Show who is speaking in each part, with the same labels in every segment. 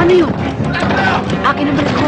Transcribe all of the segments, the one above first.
Speaker 1: Ano yun? Akin ang baril ko.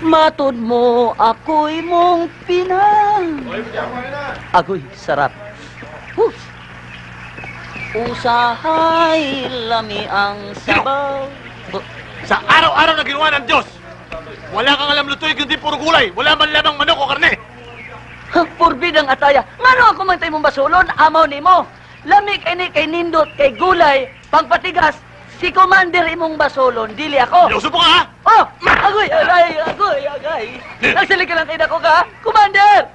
Speaker 1: Matod mo, ako'y mong pinang. Agoy, sarap. Usahay, lami ang sabaw.
Speaker 2: Sa araw-araw na ginawa ng Diyos, wala kang alam lutuin kundi puro gulay. Wala man lamang manok o karne.
Speaker 1: Purbidang ataya. Ngano ako man tayo mong basulon, amaw ni mo. Lami kay nindot, kay gulay, pangpatigas. Si Commander imong basolon, dili ako.
Speaker 2: Iluso po ka, ha?
Speaker 1: Oh! Agoy! Agay! Nagsalik ka lang kayo na ko ka? Commander!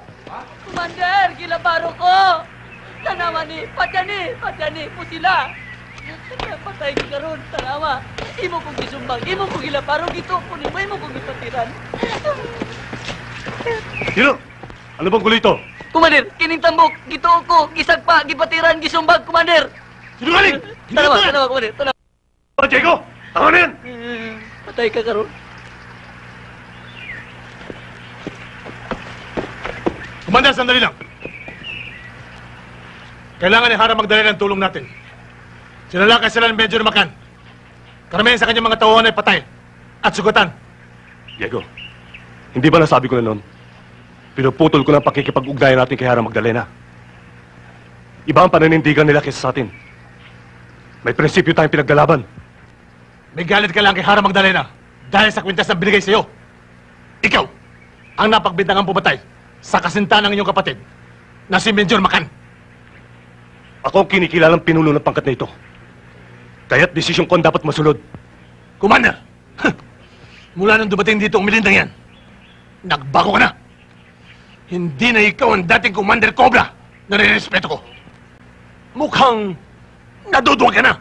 Speaker 1: Commander! Gilabaro ko! Tanawa ni, padyani po sila. Patay ko karon, tanawa. Imo kong gisumbag, imo kong gilabaro, gito po ni mo, imo kong gipatiran.
Speaker 2: Sino? Ano bang gulo ito?
Speaker 1: Commander, kining tambok, gito ko, gisagpa, gipatiran, gisumbag, Commander.
Speaker 2: Sinungaling!
Speaker 1: Tanawa, Commander, tanawa.
Speaker 2: Diego, tama na yan!
Speaker 1: Patay ka karon.
Speaker 2: Commander, sandali lang. Kailangan ni Hara magdala ng tulong natin. Sinalakay sila ng Major Macan. Karamihan sa kanyang mga tauhan ay patay. at sugatan.
Speaker 3: Diego, hindi ba nasabi ko na noon? Pinuputol ko ng pakikipag-ugnayan natin kay Hara Magdalena. Iba ang pananindigan nila kaysa sa atin. May prinsipyo tayong pinaglalaban.
Speaker 2: May galit ka lang kay Hara Magdalena dahil sa kwintas na binigay sa'yo. Ikaw, ang napagbintangang pumatay sa kasinta ng inyong kapatid na si Major Macan.
Speaker 3: Ako ang kinikilalang pinuno ng pangkat na ito. Kaya't desisyon ko ang dapat masunod.
Speaker 2: Commander! Mula nang dumating dito ang milindang yan, nagbago ka na. Hindi na ikaw ang dating Commander Cobra na nirespeto ko. Mukhang naduduwag ka na.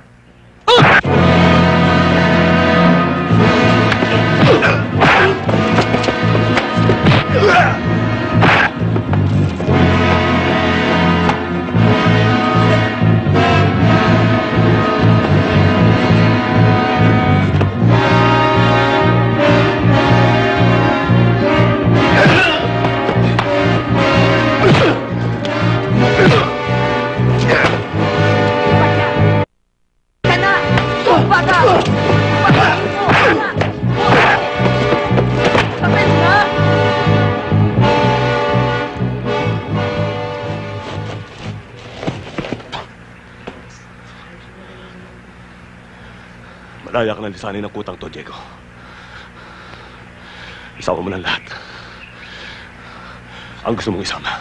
Speaker 3: Malaya ka ng lisanin ng kutang to, Diego. Isama mo ng lahat. Ang gusto mong isama.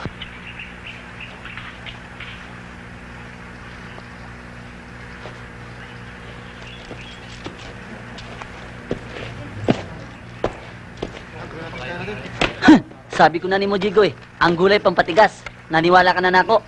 Speaker 1: Sabi ko na ni Mojigo ang gulay pampatigas. Naniwala ka na nako.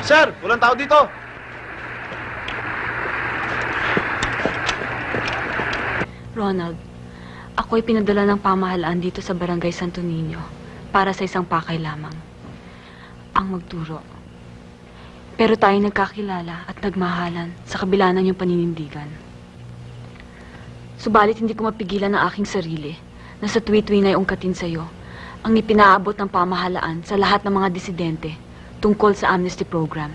Speaker 2: Sir, walang tao dito.
Speaker 4: Ronald, ako'y pinadala ng pamahalaan dito sa Barangay Santo Niño para sa isang pakay lamang. Ang magturo. Pero tayo nagkakilala at nagmahalan sa kabila ng iyong paninindigan. Subalit hindi ko mapigilan ang aking sarili na sa tuwi-tuwi na iungkatin sa iyo ang ipinaabot ng pamahalaan sa lahat ng mga disidente tungkol sa amnesty program.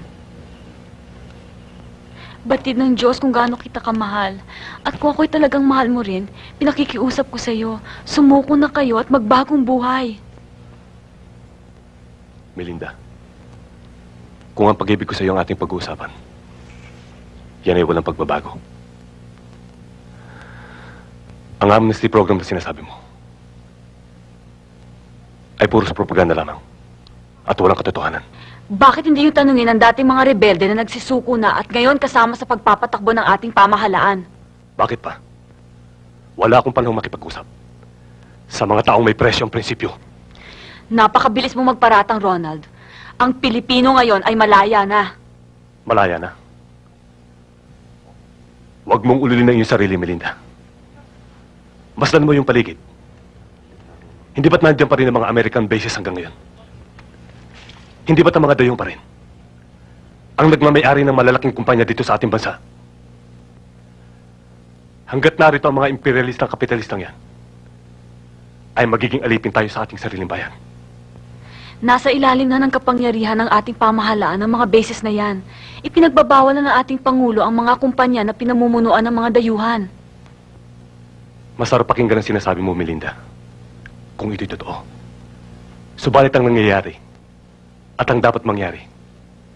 Speaker 4: Batid ng Diyos kung gaano kita kamahal. At kung ako'y talagang mahal mo rin, pinakikiusap ko sa iyo, sumuko na kayo at magbagong buhay.
Speaker 3: Melinda, kung ang pag-ibig ko sa iyo ang ating pag-uusapan, yan ay walang pagbabago. Ang amnesty program na sinasabi mo ay puro sa propaganda lamang at walang katotohanan.
Speaker 4: Bakit hindi yung tanungin ang dating mga rebelde na nagsisuko na at ngayon kasama sa pagpapatakbo ng ating pamahalaan?
Speaker 3: Bakit pa? Wala akong panahong makipag-usap. Sa mga taong may presyong prinsipyo.
Speaker 4: Napakabilis mo magparatang, Ronald. Ang Pilipino ngayon ay malaya na.
Speaker 3: Malaya na. Huwag mong ululin na iyong sarili, Melinda. Masdan mo yung paligid. Hindi ba't nandiyan pa rin ang mga American bases hanggang ngayon? Hindi ba't ang mga dayong pa rin? Ang nagmamayari ng malalaking kumpanya dito sa ating bansa. Hanggat narito ang mga imperialistang kapitalistang yan, ay magiging alipin tayo sa ating sariling bayan.
Speaker 4: Nasa ilalim na ng kapangyarihan ng ating pamahalaan ang mga bases na yan. Ipinagbabawal na ng ating Pangulo ang mga kumpanya na pinamumunuan ng mga dayuhan.
Speaker 3: Masarap pakinggan ang sinasabi mo, Melinda. Kung ito'y totoo. Subalit ang nangyayari at ang dapat mangyari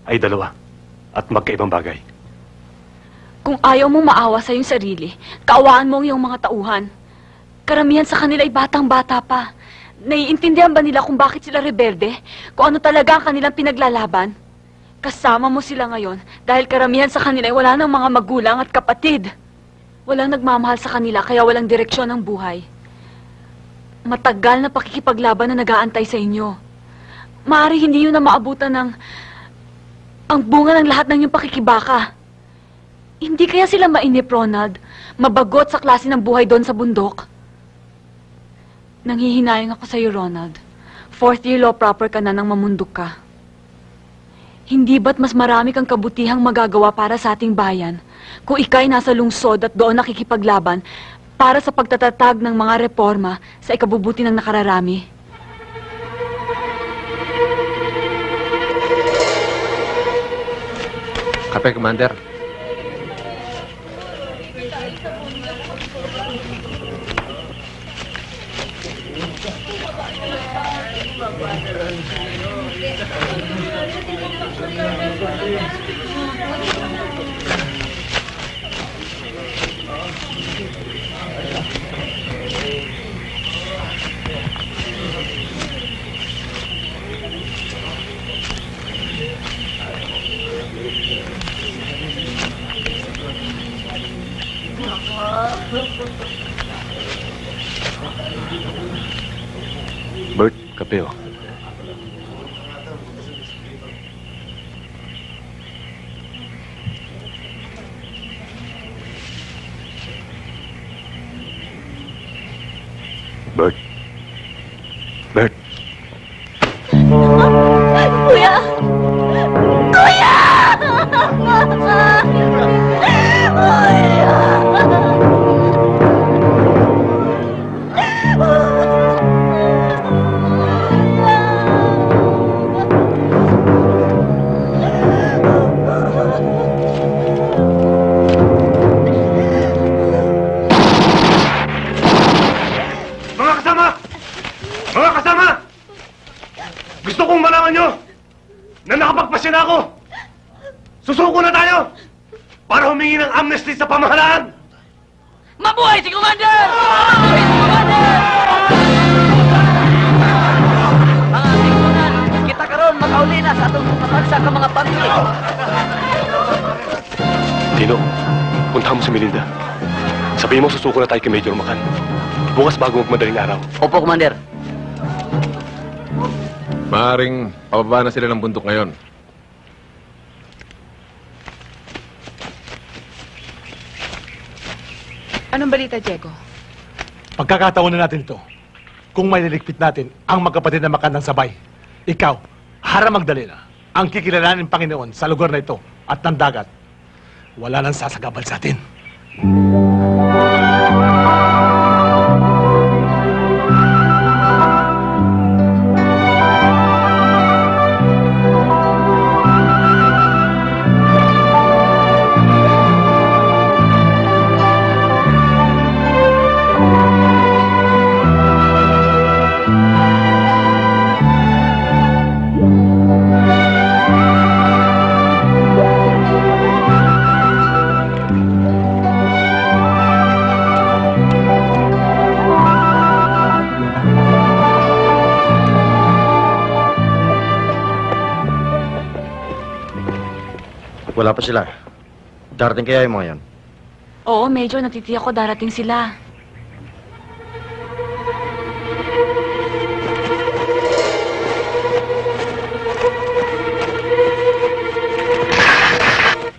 Speaker 3: ay dalawa at magkaibang bagay.
Speaker 4: Kung ayaw mong maawa sa iyong sarili, kaawaan mo ang iyong mga tauhan. Karamihan sa kanila ay batang-bata pa. Naiintindihan ba nila kung bakit sila rebelde? Kung ano talaga ang kanilang pinaglalaban? Kasama mo sila ngayon dahil karamihan sa kanila ay wala ng mga magulang at kapatid. Walang nagmamahal sa kanila kaya walang direksyon ng buhay. Matagal na pakikipaglaban na nag-aantay sa inyo. Maaari hindi yun na maabutan ng ang bunga ng lahat ng iyong pakikibaka. Hindi kaya sila mainip, Ronald? Mabagot sa klase ng buhay doon sa bundok? Nanghihinayang ako sa'yo, Ronald. 4th year law proper ka na nang mamundok ka. Hindi ba't mas marami kang kabutihang magagawa para sa ating bayan kung ika'y nasa lungsod at doon nakikipaglaban para sa pagtatatag ng mga reforma sa ikabubuti ng nakararami?
Speaker 5: Kape, Commander.
Speaker 3: Bert, kape oh. Bert. Bert.
Speaker 1: Kuya! Kuya!
Speaker 3: Mga kasama! Mga kasama! Gusto kong malaman nyo na nakapagpasya na ako. Susuko na tayo para humingi ng amnesty sa pamahalaan.
Speaker 1: Mabuhay si Commander! Mabuhay si Commander! Mga tingkunan, kita karon makauli na sa atong kapagsa ka mga pamilya.
Speaker 3: Tino, puntahan mo si Melinda. Sabihin mo susuko na tayo kay Major Macan. Bukas bago magmadaling araw.
Speaker 1: Opo, Commander.
Speaker 5: Maaring pababa na sila ng bundok ngayon.
Speaker 6: Anong balita, Diego?
Speaker 2: Pagkakataon na natin ito. Kung may niligpit natin ang magkapatid na makandang sabay, ikaw, Hara Magdalena, ang kikilalanin ng Panginoon sa lugar na ito at ng dagat, wala nang sasagabal sa atin.
Speaker 7: Wala pa sila. Darating kaya yung mga yan?
Speaker 4: Oo, Major, natitiyak ko darating sila.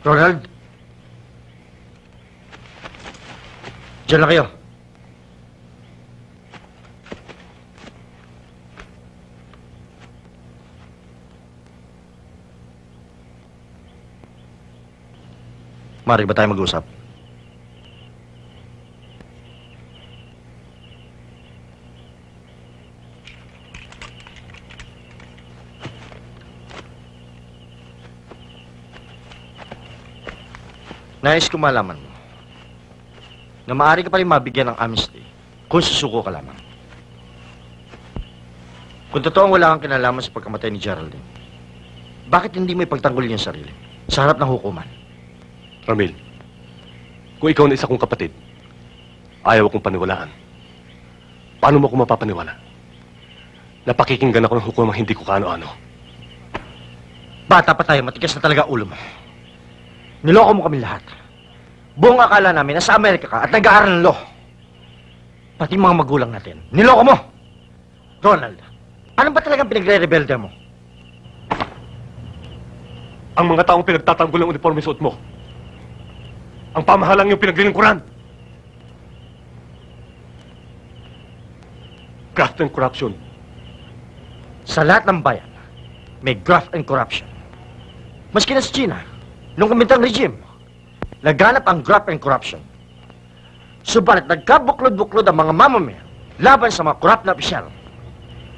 Speaker 6: Ronald? Diyan na kayo. Mari ba tayo mag-usap? Nais ko malaman mo na maaari ka pa rin mabigyan ng amnesty kung susuko ka lamang. Kung totoong wala kang kinalaman sa pagkamatay ni Geraldine, bakit hindi mo ipagtanggol yung sarili sa harap ng hukuman?
Speaker 3: Ramil, kung ikaw na isa kong kapatid, ayaw akong paniwalaan. Paano mo ako mapapaniwala? Napakikinggan ako ng hukumang hindi ko kaano-ano.
Speaker 6: Bata pa tayo, matigas na talaga ulo mo. Niloko mo kami lahat. Buong akala namin nasa Amerika ka at nag-aaral ng law. Pati mga magulang natin. Niloko mo! Ronald, ano ba talagang pinagre-rebelde mo?
Speaker 3: Ang mga taong pinagtatanggol ng uniforme suot mo. Ang pamahalang yung pinaglilingkuran. Graft and corruption.
Speaker 6: Sa lahat ng bayan, may graft and corruption. Maski na sa China, nung kumintang regime, laganap ang graft and corruption. Subalit nagkabuklod-buklod ang mga mamamayan laban sa mga corrupt na opisyal.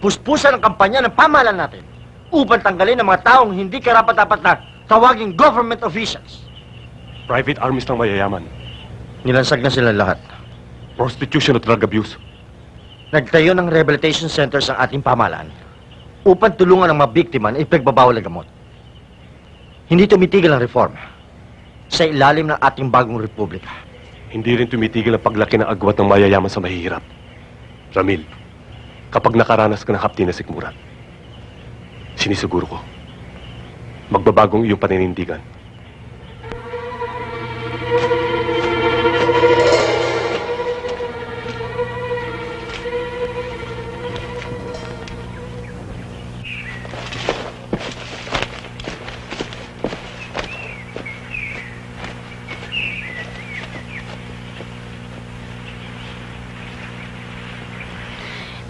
Speaker 6: Puspusan ang kampanya ng pamahalaan natin upang tanggalin ang mga taong hindi karapat-dapat na tawaging government officials.
Speaker 3: Private armies ng mayayaman.
Speaker 6: Nilansag na sila lahat.
Speaker 3: Prostitution at drug abuse.
Speaker 6: Nagtayo ng rehabilitation centers ang ating pamahalaan upang tulungan ang mga biktima na ipagbabawal ng gamot. Hindi tumitigil ang reforma sa ilalim ng ating bagong republika.
Speaker 3: Hindi rin tumitigil ang paglaki ng agwat ng mayayaman sa mahihirap. Ramil, kapag nakaranas ka ng hapdi na sikmura, sinisiguro ko, magbabagong iyong paninindigan.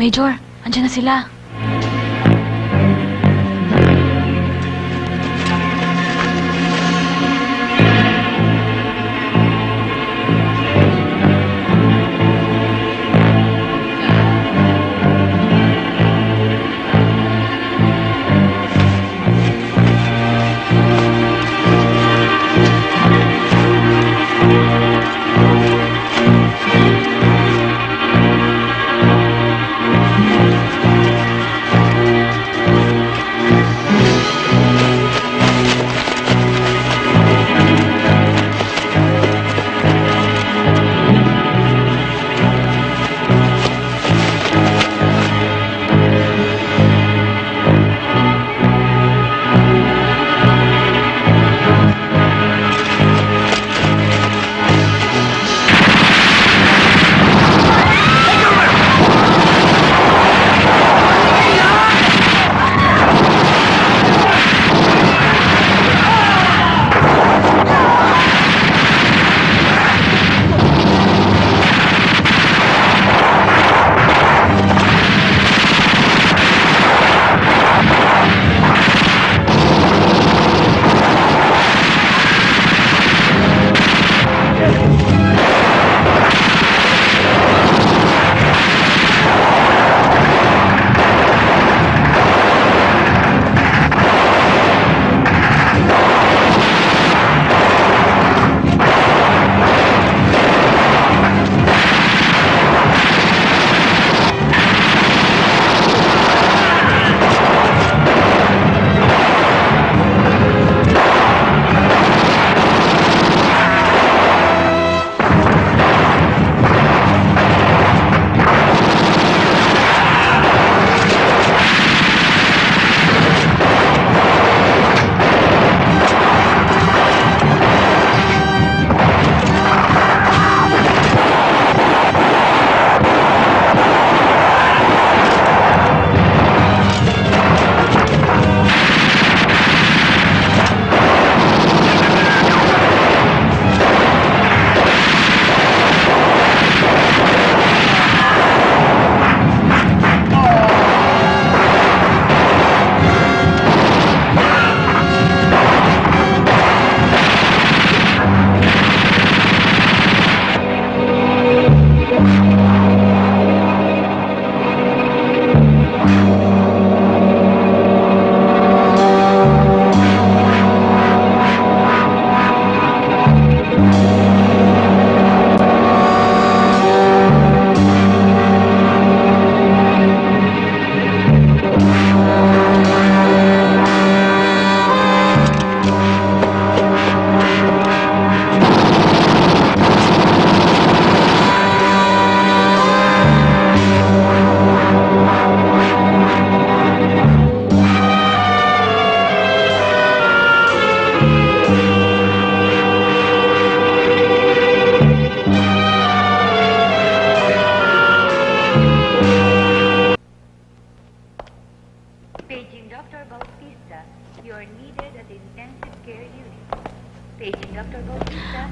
Speaker 4: Major, andyan na sila.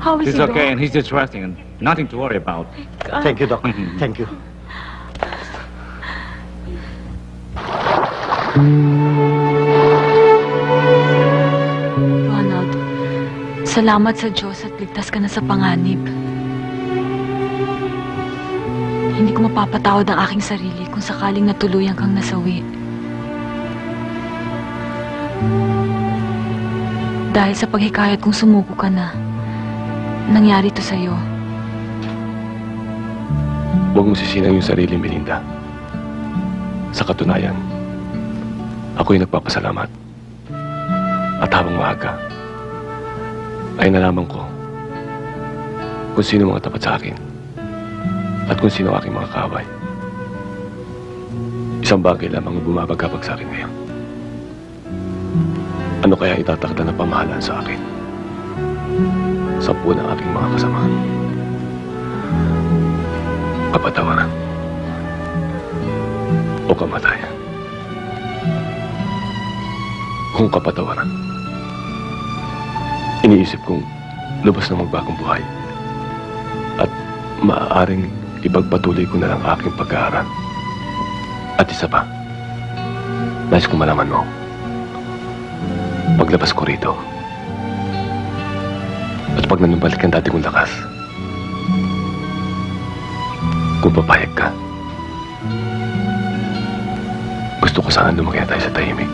Speaker 4: How is
Speaker 7: He's
Speaker 4: he,
Speaker 7: okay,
Speaker 4: Doc?
Speaker 7: and he's just resting, and nothing to worry about.
Speaker 4: God.
Speaker 6: Thank you, Doc. Thank you.
Speaker 4: Ronald, salamat sa Diyos at ligtas ka na sa panganib. Hindi ko mapapatawad ang aking sarili kung sakaling natuluyan kang nasawi. Dahil sa paghikayat kong sumuko ka na, nangyari to sa'yo.
Speaker 3: Huwag mo sisilang yung sarili, Melinda. Sa katunayan, ako'y nagpapasalamat. At habang maaga, ay nalaman ko kung sino mga tapat sa akin at kung sino aking mga kaaway. Isang bagay lamang ang bumabagabag sa akin ngayon. Ano kaya itatakda na pamahalaan sa akin? 10 ng aking mga kasama. Kapatawaran o kamatayan. Kung kapatawaran, iniisip kong lubos na magbagong buhay at maaaring ipagpatuloy ko na lang aking pag-aaral. At isa pa, nais kong malaman mo, paglabas ko rito at pag nanumbalik ang dati kong lakas, kung papayag ka, gusto ko sana lumaki tayo sa tahimik.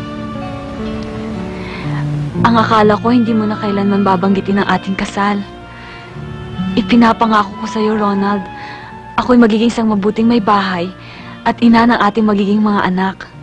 Speaker 4: Ang akala ko hindi mo na kailanman babanggitin ang ating kasal. Ipinapangako ko sa'yo, Ronald, ako'y magiging isang mabuting may bahay at ina ng ating magiging mga anak.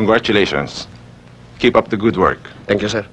Speaker 5: Congratulations. Keep up the good work.
Speaker 3: Thank you, sir.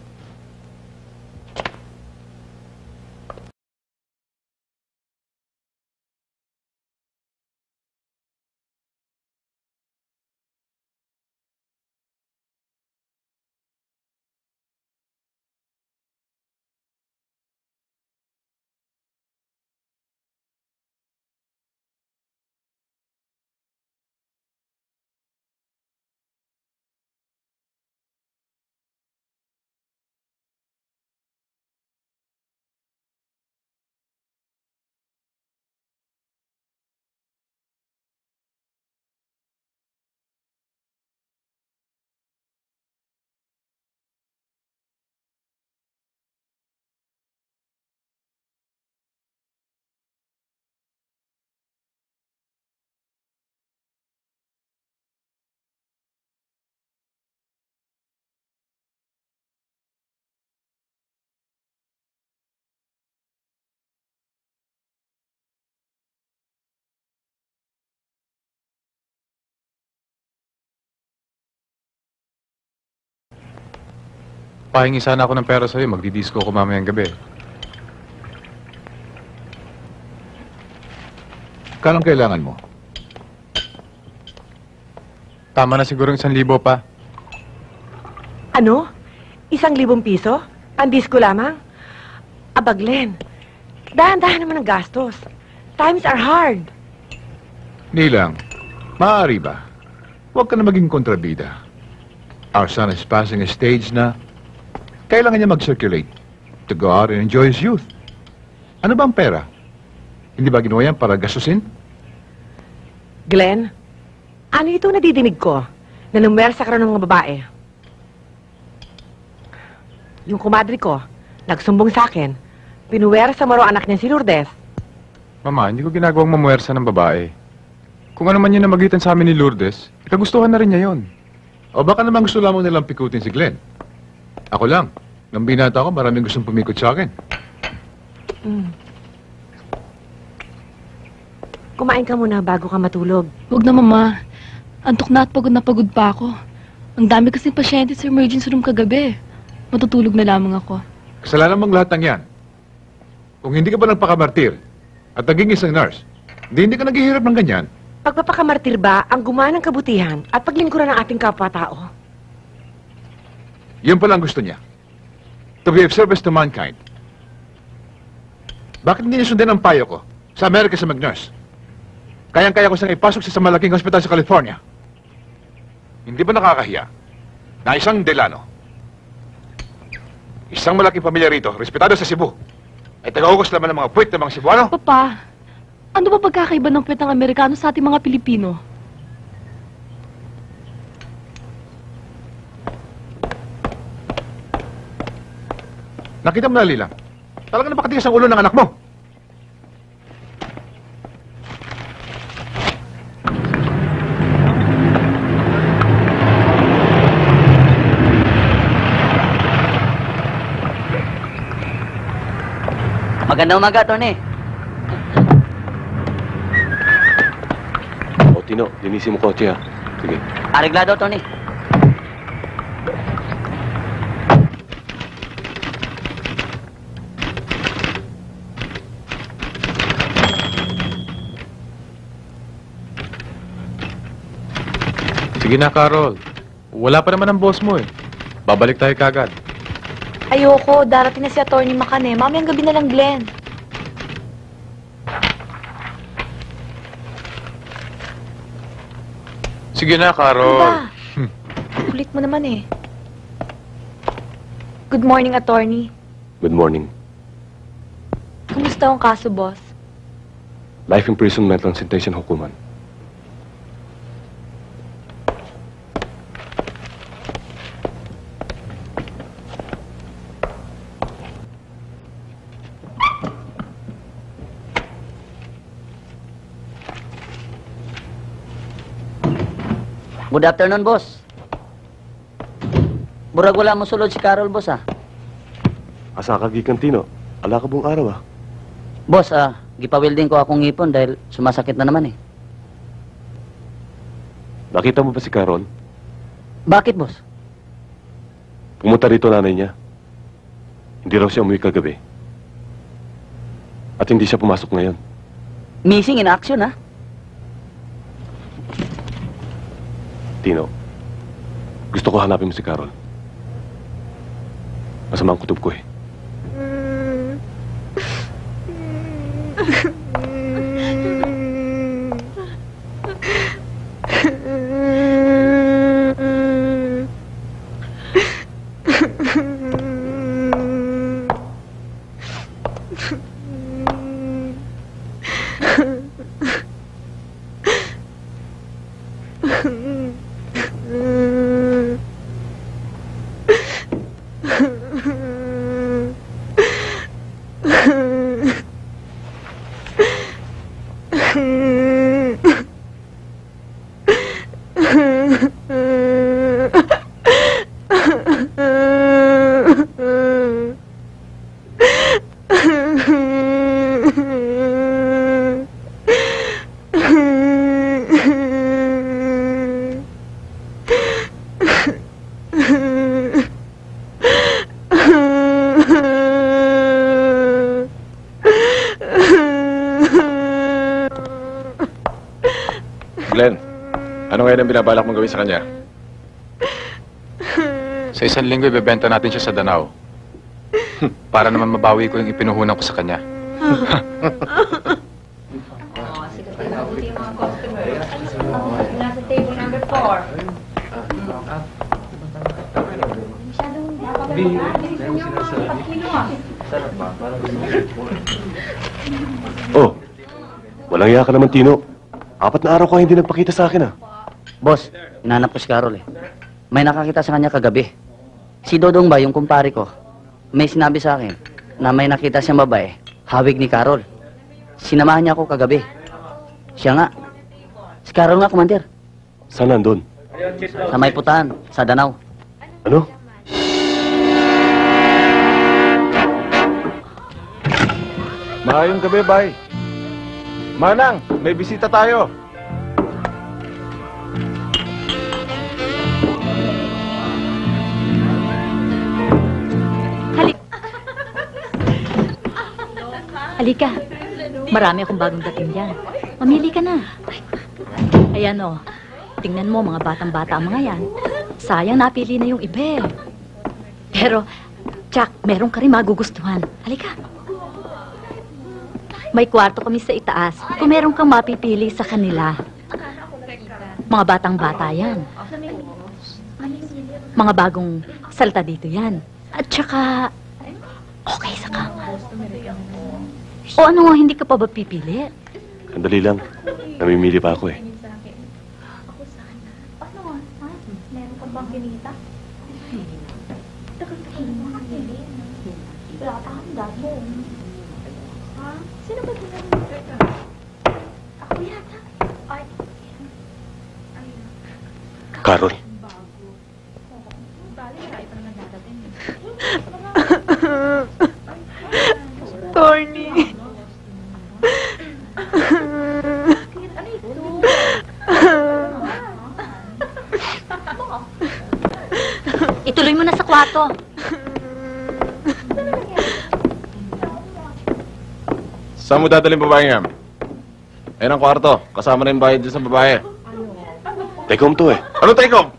Speaker 8: Pahingi sana ako ng pera sa'yo. Magdidisco ko mamayang gabi. Kanong kailangan mo? Tama na siguro 1,000 pa.
Speaker 9: Ano? 1,000 piso? Pandisko lamang? Aba, Glenn, dahan-dahan naman ang gastos. Times are hard.
Speaker 10: Nilang, maaari ba? Huwag ka na maging kontrabida. Our son is passing a stage na kailangan niya mag-circulate to go out and enjoy his youth. Ano ba ang pera? Hindi ba ginawa yan para gastusin?
Speaker 9: Glenn, ano ito nadidinig ko na numwersa ka rin ng mga babae? Yung kumadri ko, nagsumbong sa akin, pinuwera sa maro anak niya si Lourdes.
Speaker 8: Mama, hindi ko ginagawang mamuwersa ng babae. Kung ano man yun na magitan sa amin ni Lourdes, ikagustuhan na rin niya yon.
Speaker 10: O baka naman gusto lamang nilang pikutin si Glenn. Ako lang. Nang binata ko, maraming gustong pumikot sa akin.
Speaker 9: Kumain ka muna bago ka matulog.
Speaker 11: Huwag na, Mama. Antok na at pagod pa ako. Ang dami kasing pasyente sa emergency room kagabi. Matutulog na lamang ako.
Speaker 10: Kasalanan mong lahat ng yan. Kung hindi ka ba nagpakamartir at naging isang nurse, hindi ka naghihirap ng ganyan.
Speaker 9: Pagpapakamartir ba ang gumawa ng kabutihan at paglingkuran ng ating kapwa-tao?
Speaker 10: Yan pala ang gusto niya. To be of service to mankind. Bakit hindi niya sundin ang payo ko sa Amerika sa mag-nurse? Kayang-kaya ko siyang ipasok sa malaking hospital sa California. Hindi ba nakakahiya na isang Delano, isang malaking pamilya rito, respetado sa Cebu, ay taga-ugos naman ng mga puwit ng mga Cebuano?
Speaker 11: Papa, ano ba pagkakaiba ng puwet ng Amerikano sa ating mga Pilipino?
Speaker 10: Nakita mo na, Lila. Talagang napakatigas ang ulo ng anak mo.
Speaker 1: Magandang umaga, Tony.
Speaker 3: O, Tino, linisin mo kotse, ha? Sige.
Speaker 1: Areglado, Tony.
Speaker 8: Sige na, Carol. Wala pa naman ang boss mo eh. Babalik tayo kagad.
Speaker 4: Ayoko, darating na si Atty. Macane. Mamayang gabi na lang, Glenn.
Speaker 8: Sige na,
Speaker 4: Ano
Speaker 8: Carol.
Speaker 4: ba? Kulit mo naman eh. Good morning, attorney.
Speaker 3: Good morning.
Speaker 4: Kumusta ang kaso, boss?
Speaker 3: Life imprisonment ang sentensya ng hukuman.
Speaker 1: Good afternoon, boss. Burag wala mo sulod si Carol, boss, ah.
Speaker 3: Asa ka gikan, Tino? Ala ka buong araw, ah.
Speaker 1: Boss, gipawilding ko akong ngipon dahil sumasakit na naman eh.
Speaker 3: Nakita mo ba si Carol?
Speaker 1: Bakit, boss?
Speaker 3: Pumunta rito nanay niya. Hindi raw siya umuwi kagabi. At hindi siya pumasok ngayon.
Speaker 1: Missing in action, ah.
Speaker 3: Tino, gusto ko hanapin mo si Carol. Masama ang kutob ko eh.
Speaker 5: ngayon ang binabalak mong gawin sa kanya?
Speaker 8: Sa 1 linggo, ibebenta natin siya sa Danao. Para naman mabawi ko yung ipinuhunan ko sa kanya.
Speaker 4: Nasa table number 4.
Speaker 3: Oh, walang iya ka naman, Tino. 4 na araw ka hindi nagpakita sa akin, ah.
Speaker 1: Boss, hinanap ko si Carol eh. May nakakita sa kanya kagabi. Si Dodong ba, yung kumpare ko, may sinabi sa akin na may nakita siyang babae, hawig ni Carol. Sinamahan niya ako kagabi. Siya nga. Si Carol nga, Commander.
Speaker 3: Saan nandun?
Speaker 1: Sa may putahan, sa Danau.
Speaker 3: Ano?
Speaker 5: Maayong gabi, bay. Manang, may bisita tayo.
Speaker 12: Halika. Marami akong bagong dating dyan. Mamili ka na. Ayan o. Tingnan mo, mga batang-bata ang mga yan. Sayang napili na yung iba eh. Pero, Jack, meron ka rin magugustuhan. Halika. May kwarto kami sa itaas. Kung meron kang mapipili sa kanila. Mga batang-bata yan. Mga bagong salta dito yan. At saka, okay sa kama. O ano, hindi ka pa ba pipili?
Speaker 3: Sandali lang. Namimili pa ako, eh.
Speaker 12: Meron ka bang kinita? Wala pa akong dati. Ha? Sino ba ginagawa? Ako yata. Ay.
Speaker 3: Carol.
Speaker 4: Corny.
Speaker 12: Ituloy mo na sa kwarto.
Speaker 5: Saan mo dadalhin babae nga? Ayan ang kwarto. Kasama na yung bayad dyan sa babae.
Speaker 3: Tekom to, eh.
Speaker 5: Ano tekom?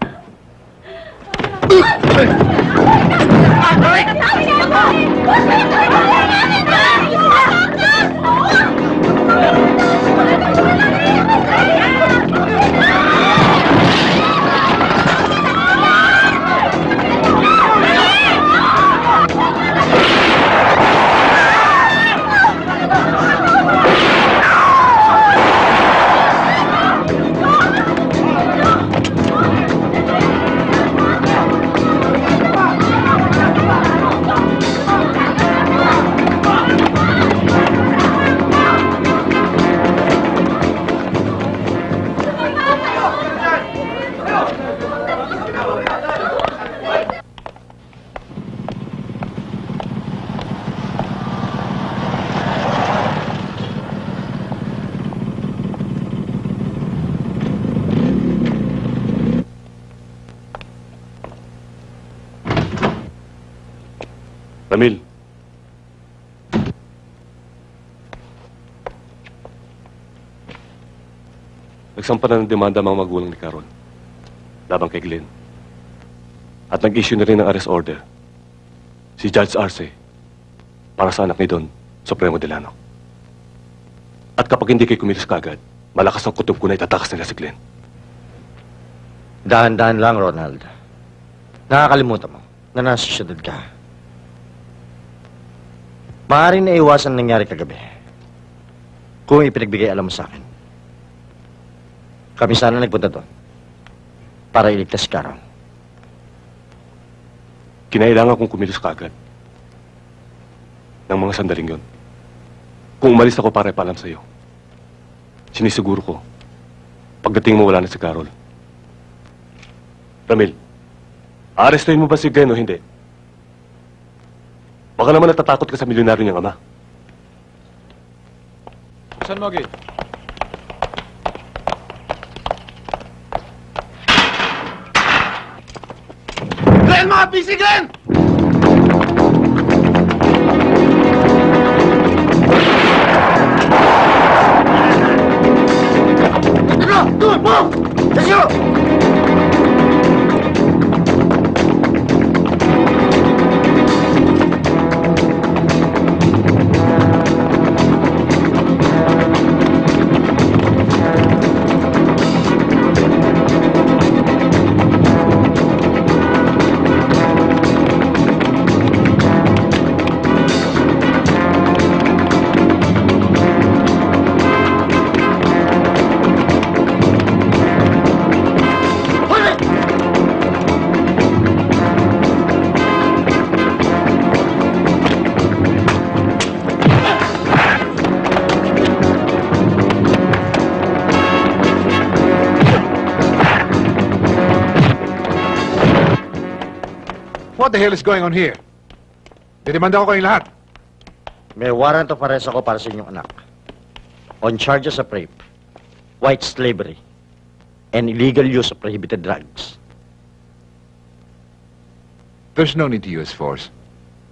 Speaker 3: Ramil. Nagsampa na ng demanda ang mga magulang ni Carol labang kay Glenn. At nag-issue na rin ng arrest order si Judge Arce para sa anak ni Don, Supremo Delano. At kapag hindi kayo kumilos kaagad, malakas ang kutob ko na itatakas nila si Glenn.
Speaker 6: Dahan-dahan lang, Ronald. Nakakalimutan mo na nasa syudad ka. Maaaring naiwasan ang nangyari kagabi kung ipinagbigay alam mo sa akin. Kami sana nagpunta doon para iligtas si Carol.
Speaker 3: Kinailangan kong kumilos kaagad ng mga sandaling yon. Kung umalis ako para ipalam sa'yo, sinisiguro ko, pagdating mo wala na si Carol. Ramil, aarestuhin mo ba si Glenn o hindi? Baka naman natatakot ka sa milyonaryo niyang ama.
Speaker 8: Saan mo, Gil?
Speaker 2: Glenn, mga busy, Glenn!
Speaker 6: Doon, move! Let's go!
Speaker 10: What the hell is going on here? Dinimanda ko kayong lahat.
Speaker 6: May warrant of arrest ako para sa inyong anak. On charges of rape, white slavery, and illegal use of prohibited drugs.
Speaker 10: There's no need to use force.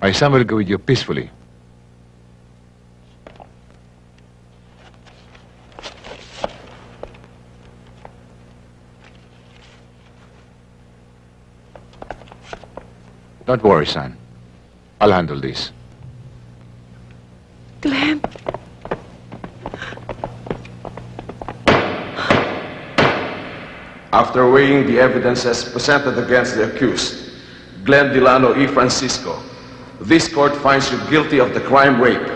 Speaker 10: My son will go with you peacefully. Don't worry, son. I'll handle this.
Speaker 9: Glenn.
Speaker 5: After weighing the evidences presented against the accused, Glenn Delano E. Francisco, this court finds you guilty of the crime rape,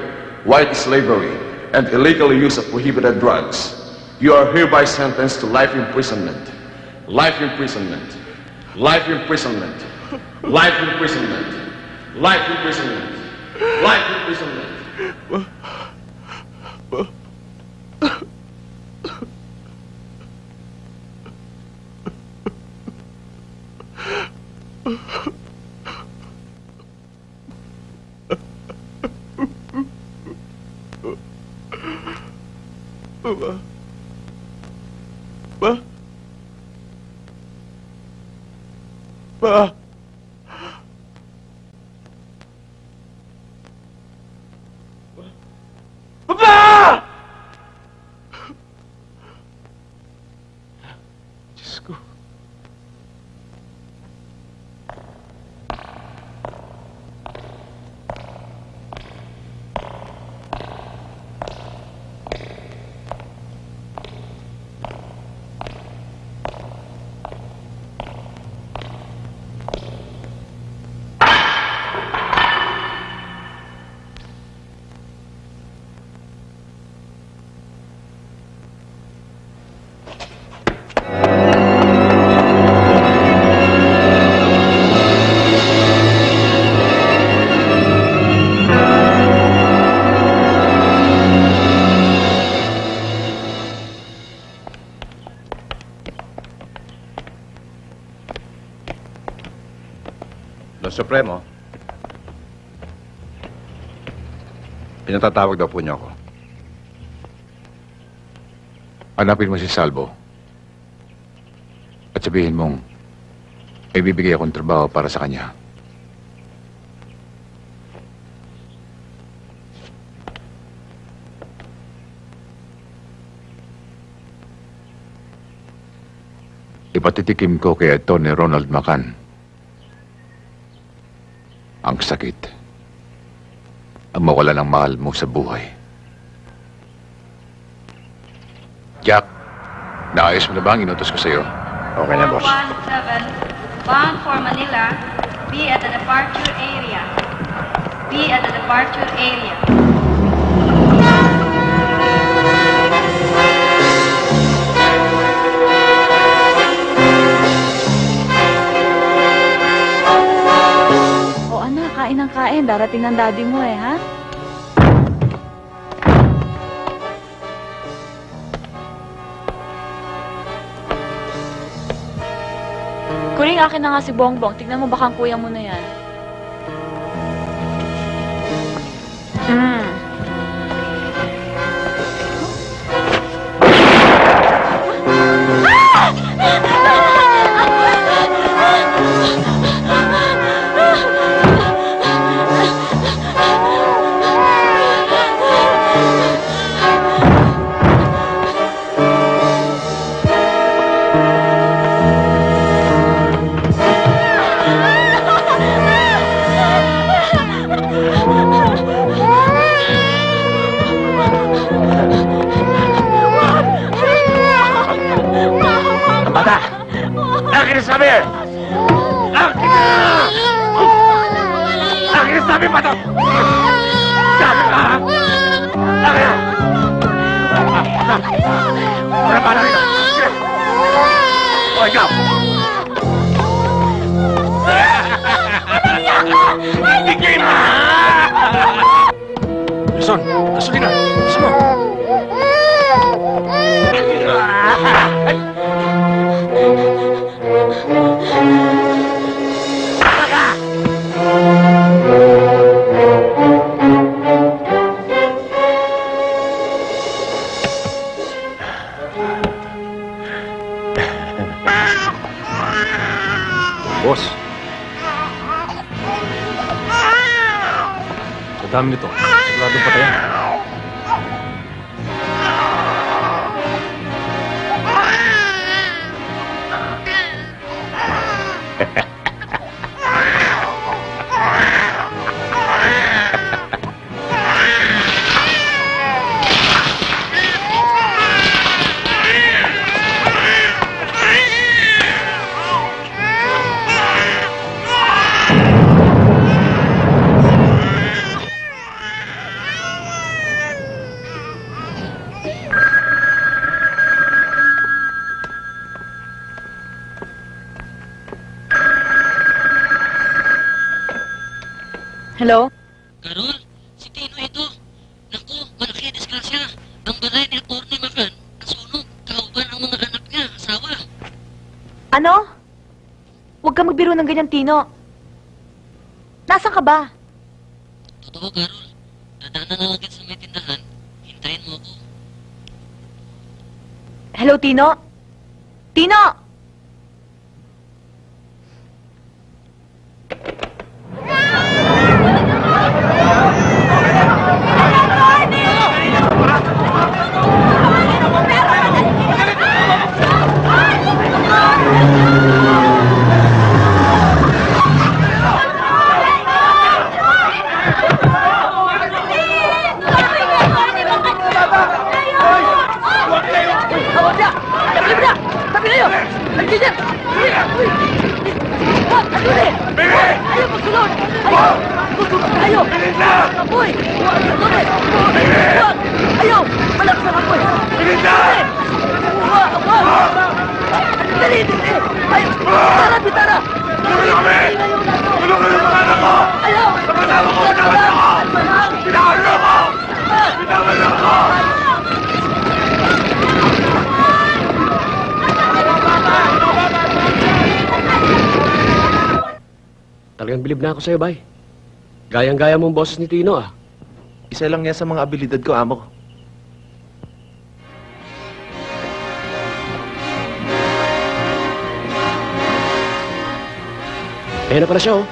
Speaker 5: white slavery, and illegal use of prohibited drugs. You are hereby sentenced to life imprisonment. Life imprisonment. Life imprisonment. Life imprisonment. Life imprisonment. Life imprisonment.
Speaker 2: Diyos ko.
Speaker 13: Los Supremo, pinatatawag daw po niyo ako.
Speaker 10: Hanapin mo si Salvo. At sabihin mong may bibigay akong trabaho para sa kanya. Ipatitikim ko kay Atty. Ronald Macan ang sakit ang mawala ng mahal mo sa buhay. Jack, naayos mo na ba ang inutos ko sa'yo?
Speaker 6: Okay na, boss.
Speaker 14: 17, bound for Manila, be at the departure area. Be at the departure area.
Speaker 4: O anak, kain ng kain. Darating ng daddy mo ha? Kuring, akin na nga si Bongbong. Tignan mo baka ang kuya mo na yan.
Speaker 6: Bata! Akin na sabi! Akin na! Akin na sabi, bata! Sabi ka, ha? Akin na! Wala pa na rin! O, ikaw! Bigay mo!
Speaker 2: Luzon, gasolina! Gusto mo?
Speaker 3: Boss. Sa dami nito, siguradong patayan.
Speaker 4: Hello?
Speaker 1: Carol, si Tino ito. Naku, malaki ang disgrasya. Ang balay ni Atty. Macan, nasunog. Kauban ang mga anak niya, asawa.
Speaker 4: Ano? Huwag ka magbiro ng ganyan, Tino. Nasaan ka ba?
Speaker 1: Totoo, Carol. Dadaanan na lang kita sa may tindahan. Hintayin mo ako.
Speaker 4: Hello, Tino? Tino!
Speaker 15: Talagang bilib na ako sa'yo, bay. Gayang-gaya mong boses ni Tino, ah.
Speaker 16: Isa lang yan sa mga abilidad ko, amo ko.
Speaker 15: Ayan na pala siya, oh.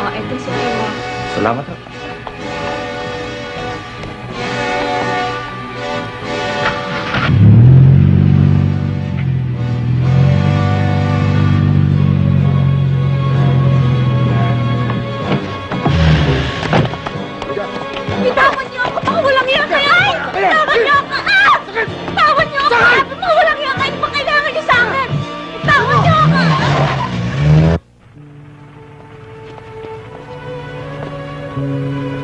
Speaker 4: Oh, eto si Ella.
Speaker 16: Salamat, ha.
Speaker 17: Bitawan niyo ako! Baka walang iya kayo! Bitawan niyo ako! Ah! Bitawan niyo ako! Baka walang iya kayo! Baka kailangan niyo sa akin! Bitawan niyo ako!
Speaker 15: Thank you.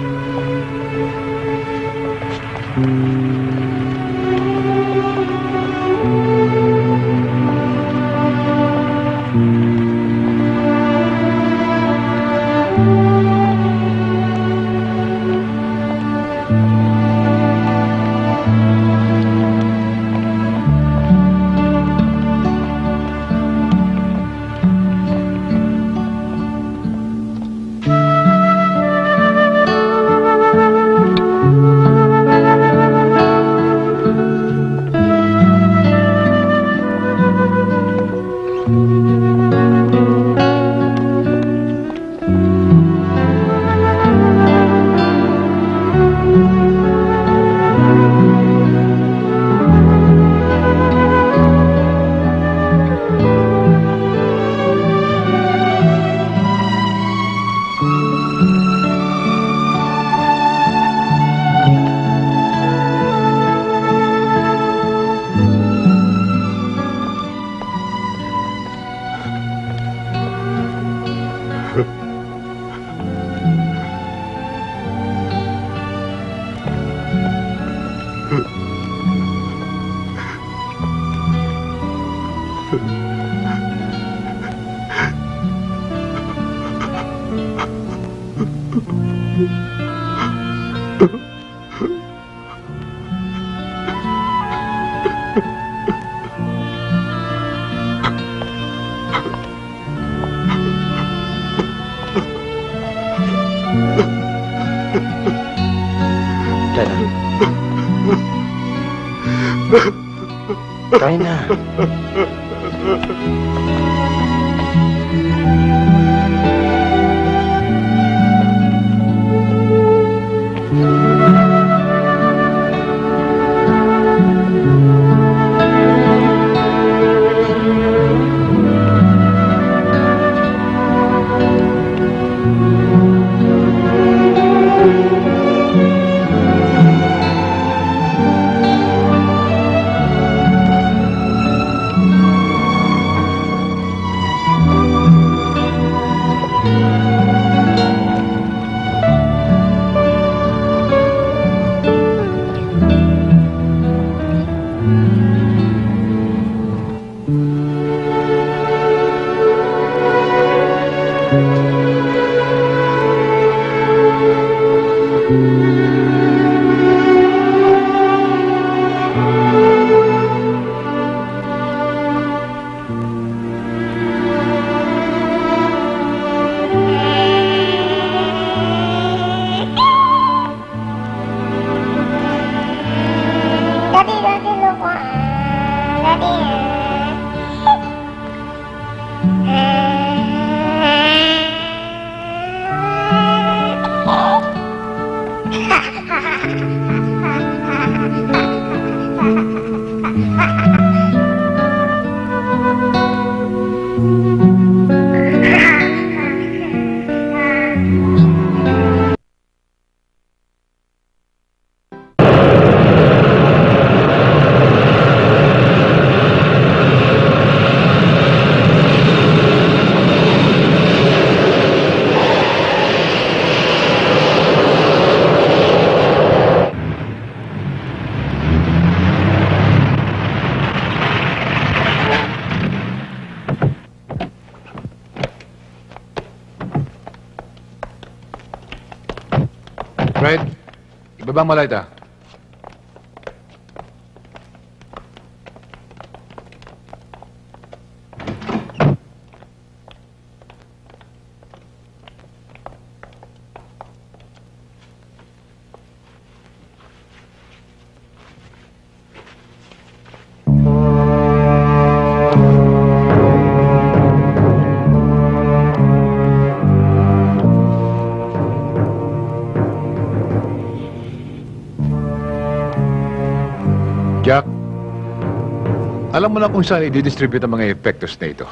Speaker 6: Kain na.
Speaker 10: Fred, ibabang malayta. Jack, alam mo na kung saan i-distribute ang mga epektos na ito.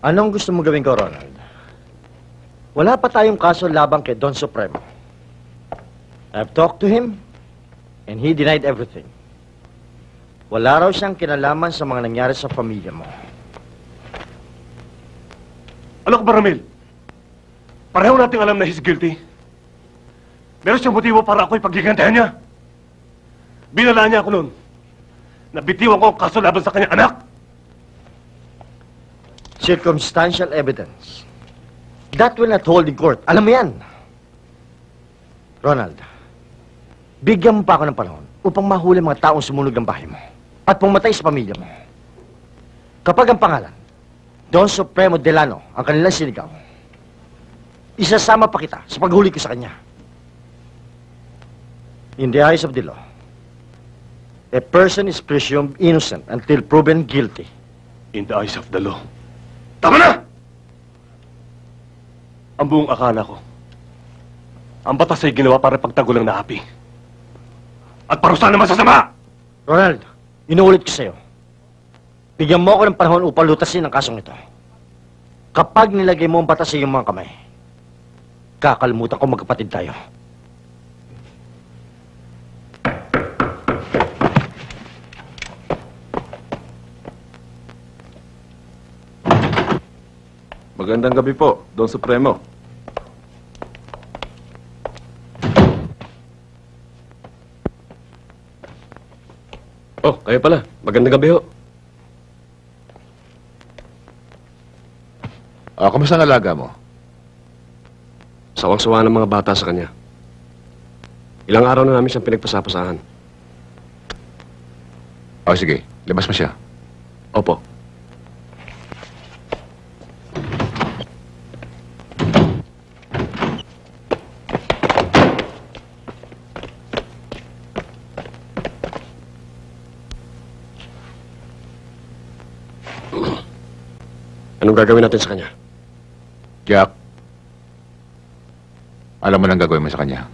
Speaker 6: Anong gusto mo gawin ko, Ronald? Wala pa tayong kaso labang kay Don Supremo. I've talked to him, and he denied everything. Wala raw siyang kinalaman sa mga nangyari sa pamilya mo.
Speaker 3: Ano ka ba, Ramil? Pareho nating alam na he's guilty. Meron siyang motibo para ako'y paggigantihan niya. Binala niya ako noon. Nabitiwan ko ang kaso laban sa kanyang anak.
Speaker 6: Circumstantial evidence. That will not hold in court. Alam mo yan. Ronald, bigyan mo pa ako ng panahon upang mahuli mga taong sumunog ng bahay mo at pumatay sa pamilya mo. Kapag ang pangalan, Don Supremo Delano, ang kanilang sinigaw, isasama pa kita sa paghuli ko sa kanya. In the eyes of the law, a person is presumed innocent until proven guilty.
Speaker 3: In the eyes of the law. Tama na! Ang buong akala ko, ang batas ay ginawa para pagtagulang na api. At parusahan na masasama!
Speaker 6: Ronald, inuulit ko sa'yo. Bigyan mo ako ng panahon upang lutasin ang kasong ito. Kapag nilagay mo ang batas sa iyong mga kamay, kakalimutan ko magkapatid tayo.
Speaker 5: Magandang gabi po, Don Supremo.
Speaker 15: Oh, kayo pala. Magandang gabi ho.
Speaker 10: Kamusta ang alaga mo?
Speaker 15: Sawang-sawa ng mga bata sa kanya. Ilang araw na namin siyang pinagpasapasahan.
Speaker 10: Sige. Labas mo siya.
Speaker 15: Opo. Anong gagawin natin sa kanya?
Speaker 10: Jack, alam mo nang gagawin mo sa kanya.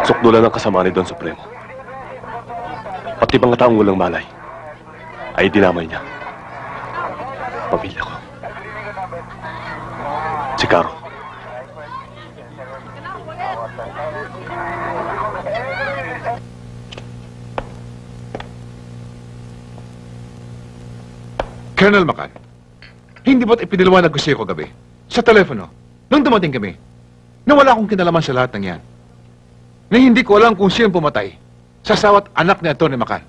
Speaker 3: Sukdulan ng kasama ni Don Supremo. Pati mga taong walang malay ay dinamay niya. Pamilya ko. Si Carol.
Speaker 10: Colonel Macan, hindi ba't ipiniliwanag ko siya kagabi? Sa telepono, nung dumating kami, na wala akong kinalaman sa lahat ng yan. Na hindi ko alam kung sino pumatay sa sawat anak ni Atty. Macan.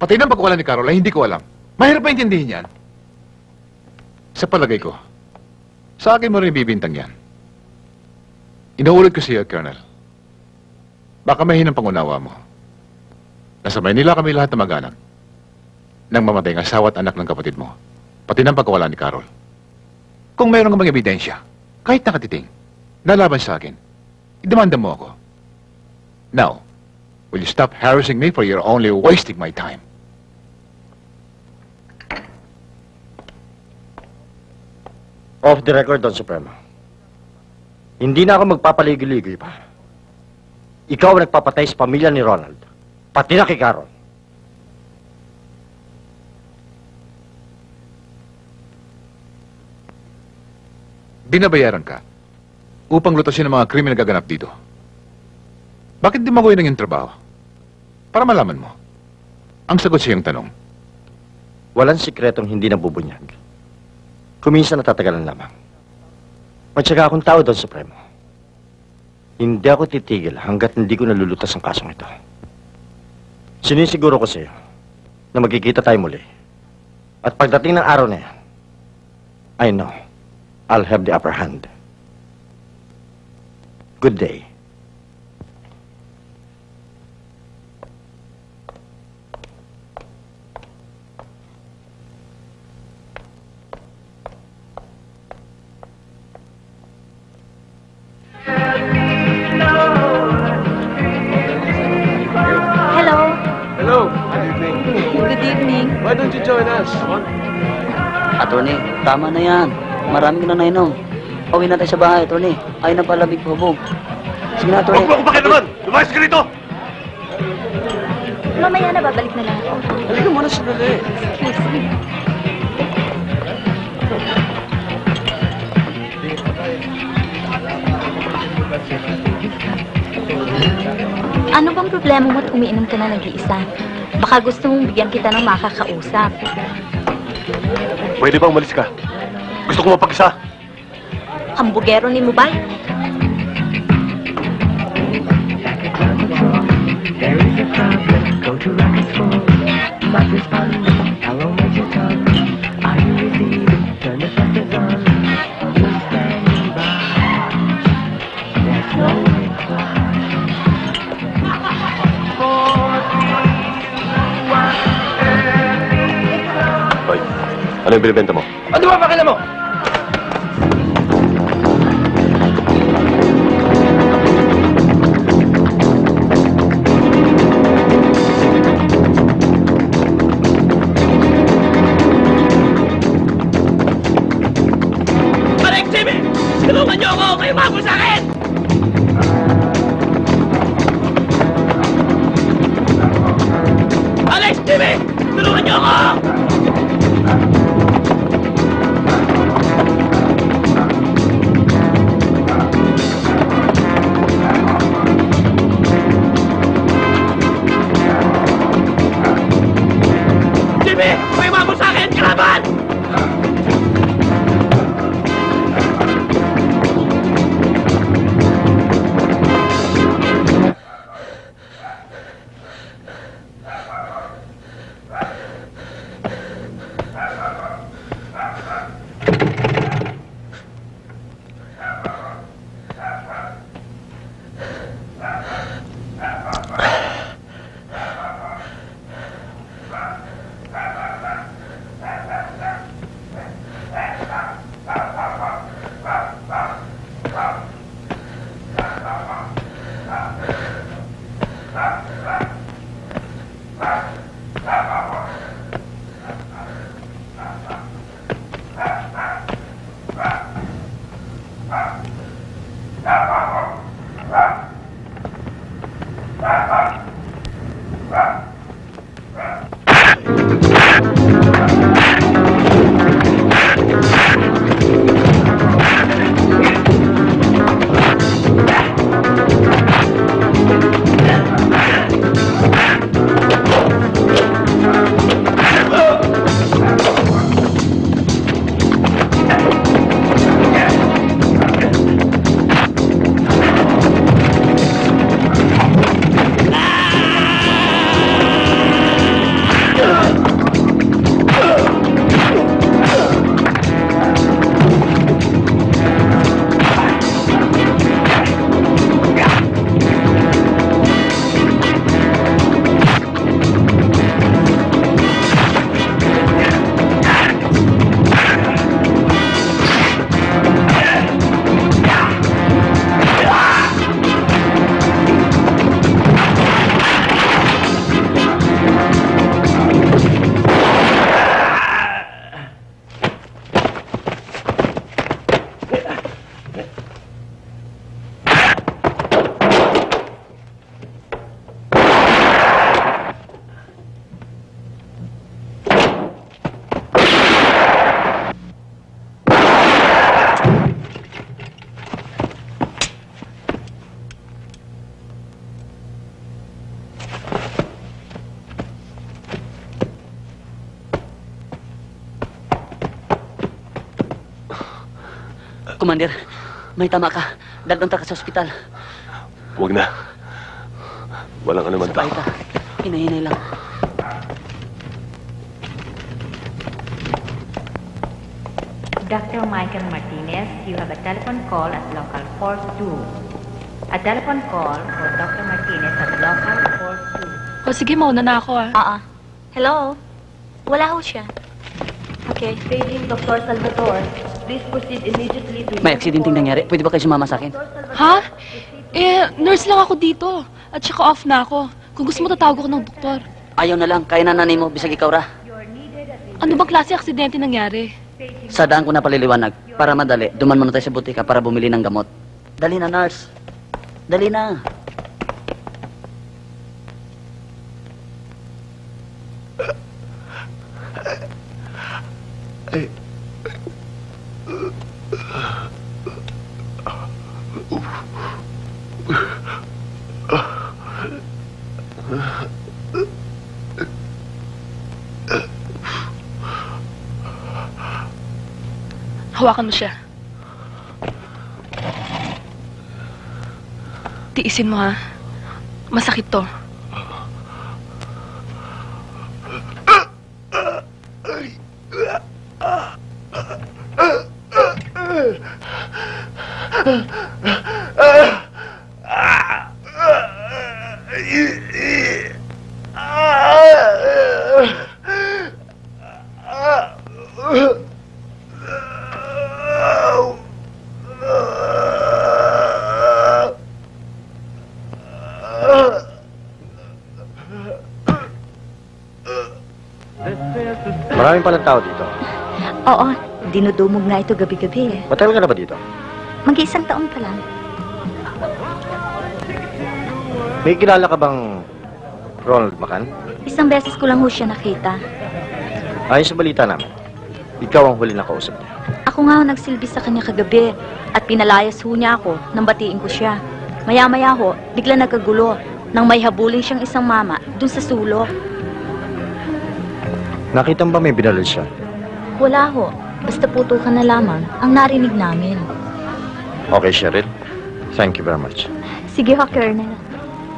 Speaker 10: Pati ng pagkawala ni Carol ay hindi ko alam. Mahirap pa intindihin yan. Sa palagay ko, sa akin mo rin bibintang yan. Inuulit ko sa iyo, Colonel. Baka mahinang pangunawa mo. Nasa Maynila kami lahat na mag-anak. Nang mamatay ang asawa at anak ng kapatid mo. Pati ng pagkawala ni Carol. Kung mayroon kang mga ebidensya, kahit nakatiting, nalaban sa akin, idemanda mo ako. Now, will you stop harassing me for you're only wasting my time?
Speaker 6: Off the record, Don Supremo. Hindi na ako magpapaligoy-ligoy pa. Ikaw ang nagpapatay sa pamilya ni Ronald. Pati na kay Carol.
Speaker 10: Binabayaran ka upang lutasin ang mga krimen na gaganap dito. Bakit di mo gawin ang iyong trabaho? Para malaman mo. Ang sagot sa iyong tanong.
Speaker 6: Walang sikretong hindi nabubunyag. Kuminsan natatagalan lamang. Matyaga akong tao, Don Supremo. Hindi ako titigil hanggat hindi ko nalulutas ang kasong ito. Sinisiguro ko sa iyo na magkikita tayo muli. At pagdating ng araw na yan, I know I'll have the upper hand. Good day.
Speaker 12: Hello.
Speaker 16: Hello. Good evening.
Speaker 12: Good evening.
Speaker 16: Why don't you join us?
Speaker 1: Attorney, tama na yan. Marami na nainom. Pauwi natin sa bahay, Attorney. Ayaw na palamig po, Bob. Sige na, Attorney.
Speaker 3: Huwag mo ako pakialaman! Lumayas ka rito!
Speaker 12: Mamaya na, babalik na lang ako.
Speaker 16: Halika muna sandali.
Speaker 12: Excuse me. Ano bang problema mo at umiinom ka na nag-iisa? Baka gusto mong bigyan kita ng makakausap.
Speaker 3: Pwede bang umalis ka? Gusto ko mapag-isa.
Speaker 12: Hambugero ni Mubay.
Speaker 3: Hoy, ano yung binibenta mo?
Speaker 16: Ano ba pakila mo?
Speaker 1: Alex Jimmy! Tulungan niyo ako! Kayo mako sa akin! Alex Jimmy! Tulungan niyo ako! Jimmy! Kayo mako sa akin! Kalaban! Commander, may tama ka. Dadunta ka sa ospital.
Speaker 3: Huwag na. Walang anuman tao.
Speaker 1: Sabay ka. Hinahinay lang.
Speaker 18: Dr. Michael Martinez, you have a telephone call at local 42. A telephone call for Dr. Martinez at local 42.
Speaker 11: O sige, mauna na ako
Speaker 12: Hello? Wala ho siya.
Speaker 18: Okay. Paging Dr. Salvatore, please proceed immediately to...
Speaker 1: May aksidenteng nangyari. Pwede ba kayo sumama sa akin?
Speaker 11: Ha? Nurse lang ako dito. At saka off na ako. Kung gusto mo, tatawag ako ng doktor.
Speaker 1: Ayaw na lang. Kaya na nanay mo. Bisag ikaw ra.
Speaker 11: Ano bang klase aksidente nangyari?
Speaker 1: Sa daan ko na paliliwanag. Para madali, duman muna tayo sa butika para bumili ng gamot. Dali na, nurse. Dali na.
Speaker 11: Hawakan mo siya. Tiisin mo, ha? Masakit to.
Speaker 6: Maraming palang tao dito.
Speaker 12: Oo, dinudumog nga ito gabi-gabi eh.
Speaker 6: Matagal ka na ba dito?
Speaker 12: Mag-iisang taon pa lang.
Speaker 6: May kilala ka bang Ronald Macan?
Speaker 12: Isang beses ko lang ho siya nakita.
Speaker 6: Ayon sa balita namin, ikaw ang huli na kausap niya.
Speaker 12: Ako nga ho nagsilbi sa kanya kagabi at pinalayas ho niya ako nang batiin ko siya. Maya-maya ho, bigla nagkagulo nang may habulin siyang isang mama dun sa sulok.
Speaker 6: Nakita mo ba may binalil siya?
Speaker 12: Wala ho, basta putukan na lamang ang narinig namin.
Speaker 6: Okay, Cheryl. Thank you very much.
Speaker 12: Sige ho, Colonel.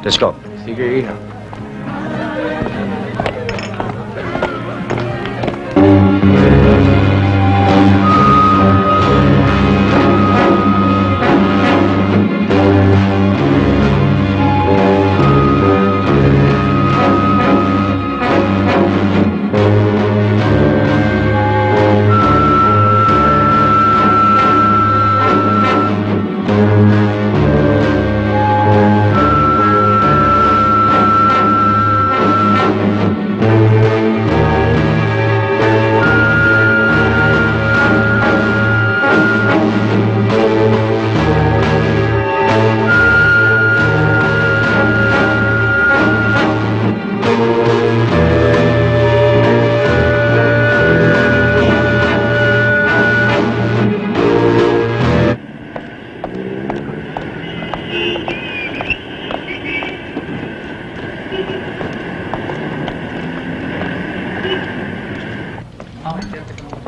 Speaker 6: Let's go.
Speaker 10: Sige.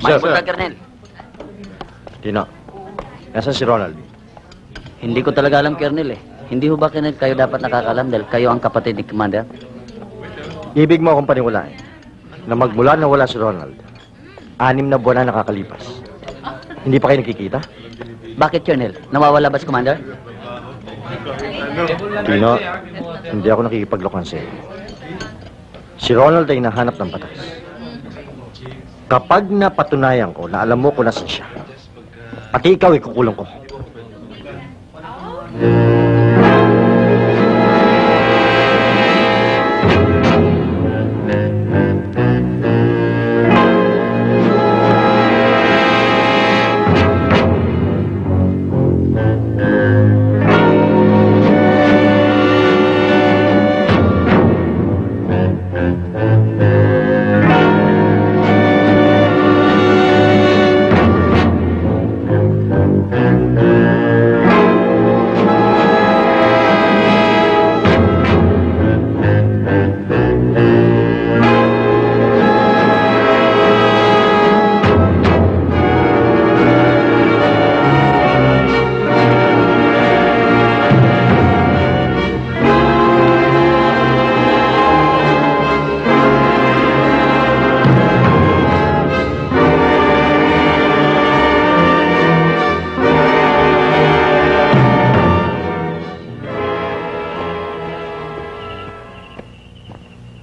Speaker 6: Sir,
Speaker 1: Punta, Colonel.
Speaker 6: Tino, nasaan si Ronald?
Speaker 1: Hindi ko talaga alam, Colonel eh. Hindi ho ba, Colonel, kayo dapat nakakalam dahil kayo ang kapatid ni Commander?
Speaker 6: Ibig mo akong paniwalaan na magmula na wala si Ronald, 6 na buwan na nakakalipas. Hindi pa kayo nakikita?
Speaker 1: Bakit, Colonel? Nawawala ba si Commander?
Speaker 6: Tino, hindi ako nakikipaglokohan sa'yo. Si Ronald ay nahanap ng batas. Kapag napatunayan ko na alam mo kung nasan siya, pati ikaw ikukulong ko.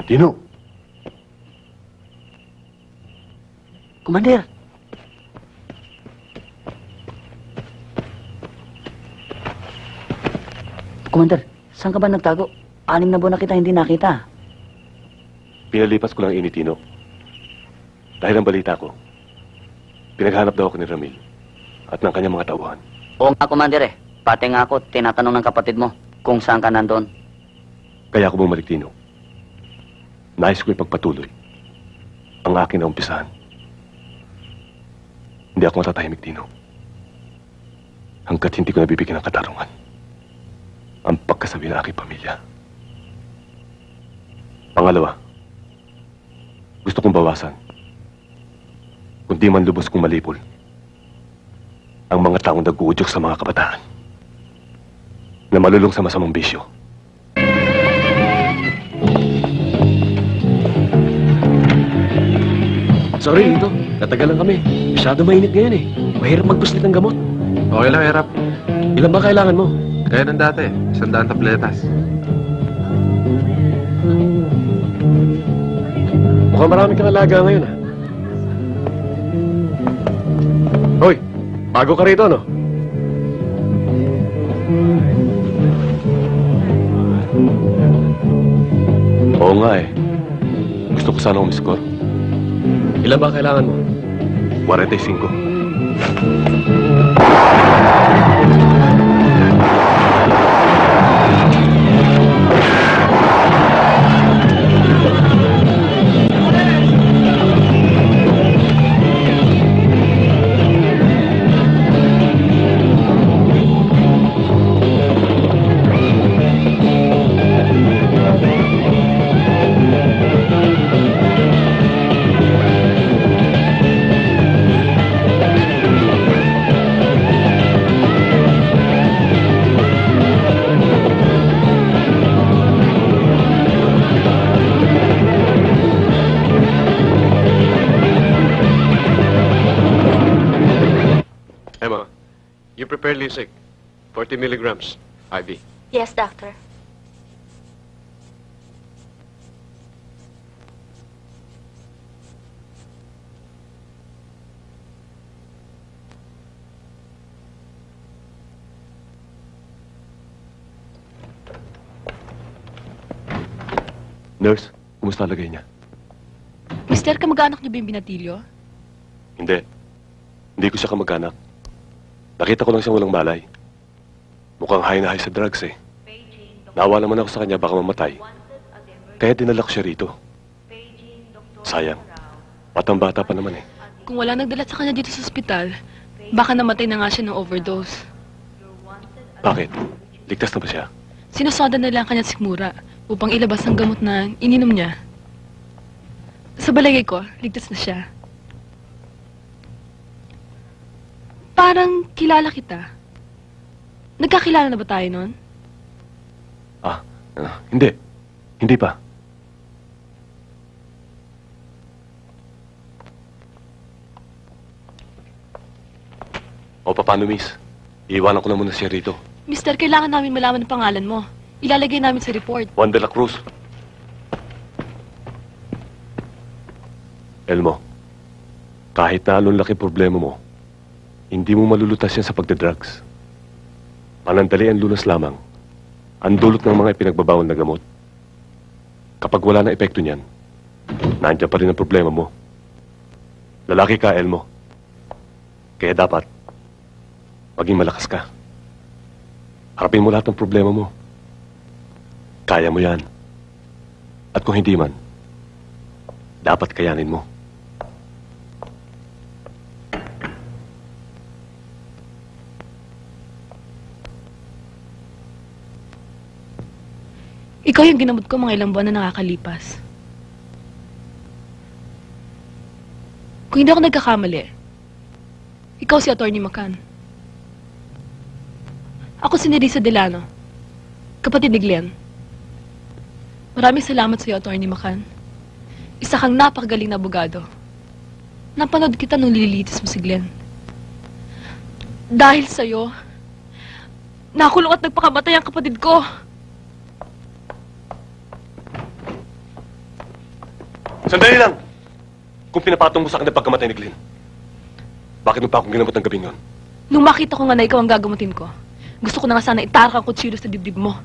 Speaker 3: Tino!
Speaker 1: Commander! Commander, saan ka ba nagtago? 6 na buwan na kita hindi nakita.
Speaker 3: Pinalipas ko lang ini, Tino. Dahil ang balita ko, pinaghanap daw ako ni Ramil at ng kanyang mga tauhan.
Speaker 1: Oo nga, Commander eh. Pati nga ako, tinatanong ng kapatid mo kung saan ka nandun.
Speaker 3: Kaya ako bumalik, Tino. Nais ko ipagpatuloy ang akin na umpisahan. Hindi ako matatahimik, Tino. Hanggat hindi ko nabibigyan ng katarungan ang pagkasabi ng aking pamilya. Pangalawa, gusto kong bawasan, kundi man lubos kong malipol, ang mga taong nag-uudyok sa mga kabataan. na malulong sa masamang bisyo.
Speaker 15: Sorry, Lito. Natagalan kami. Masyado mainit ngayon eh. Mahirap magpuslit ng gamot.
Speaker 13: Okay lang, Erap.
Speaker 15: Ilan ba kailangan mo?
Speaker 13: Kaya ng dati, 100 tabletas.
Speaker 15: Mukhang marami kang alaga ngayon, ah. Hoy, bago ka rito, no?
Speaker 3: Oo nga eh. Gusto ko sana umiskor.
Speaker 15: Ilan ba kailangan mo?
Speaker 3: 45.
Speaker 15: Emma, you prepare Lusig. 40 milligrams, IV.
Speaker 17: Yes, doctor.
Speaker 3: Nurse, kumusta lagay niya?
Speaker 11: Mister, kamag-anak niyo ba yung binatilyo?
Speaker 3: Hindi. Hindi ko siya kamag-anak. Nakita ko lang siyang walang malay. Mukhang high na high sa drugs eh. Naawa naman ako sa kanya baka mamatay. Kaya dinala ko siya rito. Sayang. Batang-bata pa naman eh.
Speaker 11: Kung wala nagdala sa kanya dito sa ospital, baka namatay na nga siya ng overdose.
Speaker 3: Bakit? Ligtas na ba siya?
Speaker 11: Sinusoda nila ang kanyang sikmura upang ilabas ang gamot na ininom niya. Sa balagay ko, ligtas na siya. Parang kilala kita. Nagkakilala na ba tayo nun?
Speaker 3: Hindi. Hindi pa. O paano, miss? Iiwanan ko na muna siya rito.
Speaker 11: Mister, kailangan namin malaman ang pangalan mo. Ilalagay namin sa report.
Speaker 3: Juan de la Cruz. Elmo, kahit na anong laki problema mo, hindi mo malulutas yan sa pagdadrugs. Panandali ang lunas lamang. Ang dulot ng mga ipinagbabawal na gamot. Kapag wala na epekto niyan, nandiyan pa rin ang problema mo. Lalaki ka, Elmo. Kaya dapat, maging malakas ka. Harapin mo lahat ng problema mo. Kaya mo yan. At kung hindi man, dapat kayanin mo.
Speaker 11: Ikaw yung ginamot ko mga ilang buwan na nakakalipas. Kung hindi ako nagkakamali, ikaw si Atty. Macan. Ako si Nerissa Delano, kapatid ni Glenn. Maraming salamat sa iyo, Atty. Macan. Isa kang napakagaling na abogado. Napanood kita nung nililitis mo si Glenn. Dahil sa'yo, nakulong at nagpakamatay ang kapatid ko.
Speaker 3: Sandali lang! Kung pinapatong mo sa akin ang pagkamatay ni Glenn, bakit mo pa akong ginamot ng gabing yun?
Speaker 11: Nung makita ko nga na ikaw ang gagamutin ko, gusto ko na nga sana itarak ang kutsilyo sa dibdib mo.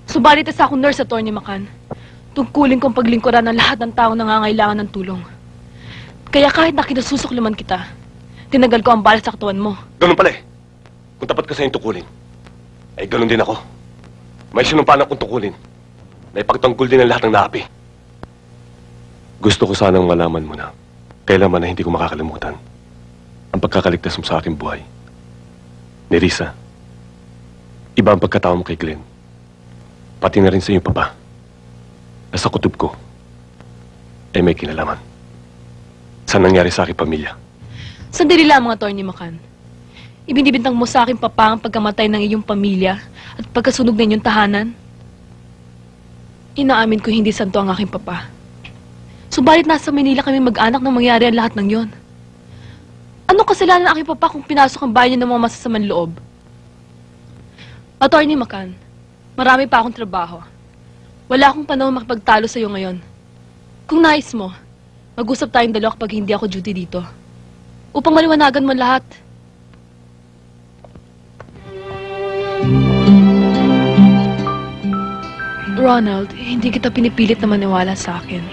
Speaker 11: Subalit isa akong nurse, Atty. Macan. Tungkulin kong paglingkuran ng lahat ng taong nangangailangan ng tulong. Kaya kahit na kinasusuklaman kita, tinagal ko ang bala sa katawan mo.
Speaker 3: Ganun pala eh. Kung tapat ka sa iyong tukulin, ay ganun din ako. May sinumpanan kong tukulin na ipagtanggol din ang lahat ng naapi. Gusto ko sanang malaman mo na kailanman na hindi ko makakalimutan ang pagkakaligtas mo sa aking buhay. Nerissa, iba ang pagkatao mo kay Glenn. Pati na rin sa iyong papa na sa kutob ko ay may kinalaman sa nangyari sa aking pamilya.
Speaker 11: Sandali lamang, Atty. Macan. Ibinibintang mo sa akin, Papa, ang pagkamatay ng iyong pamilya at pagkasunog ng inyong tahanan. Inaamin ko hindi santo ang aking Papa. Subalit nasa Manila kami mag-anak nang mangyari ang lahat ng yon. Anong kasalanan ng aking Papa kung pinasok ang bahay niya ng mga masasamang loob? Attorney Macan, marami pa akong trabaho. Wala akong panahon makipagtalo sa iyo ngayon. Kung nais mo, mag-usap tayong dalawa kapag hindi ako duty dito. Upang maliwanagan mo lahat. Ronald, hindi kita pinipilit na maniwala sa akin.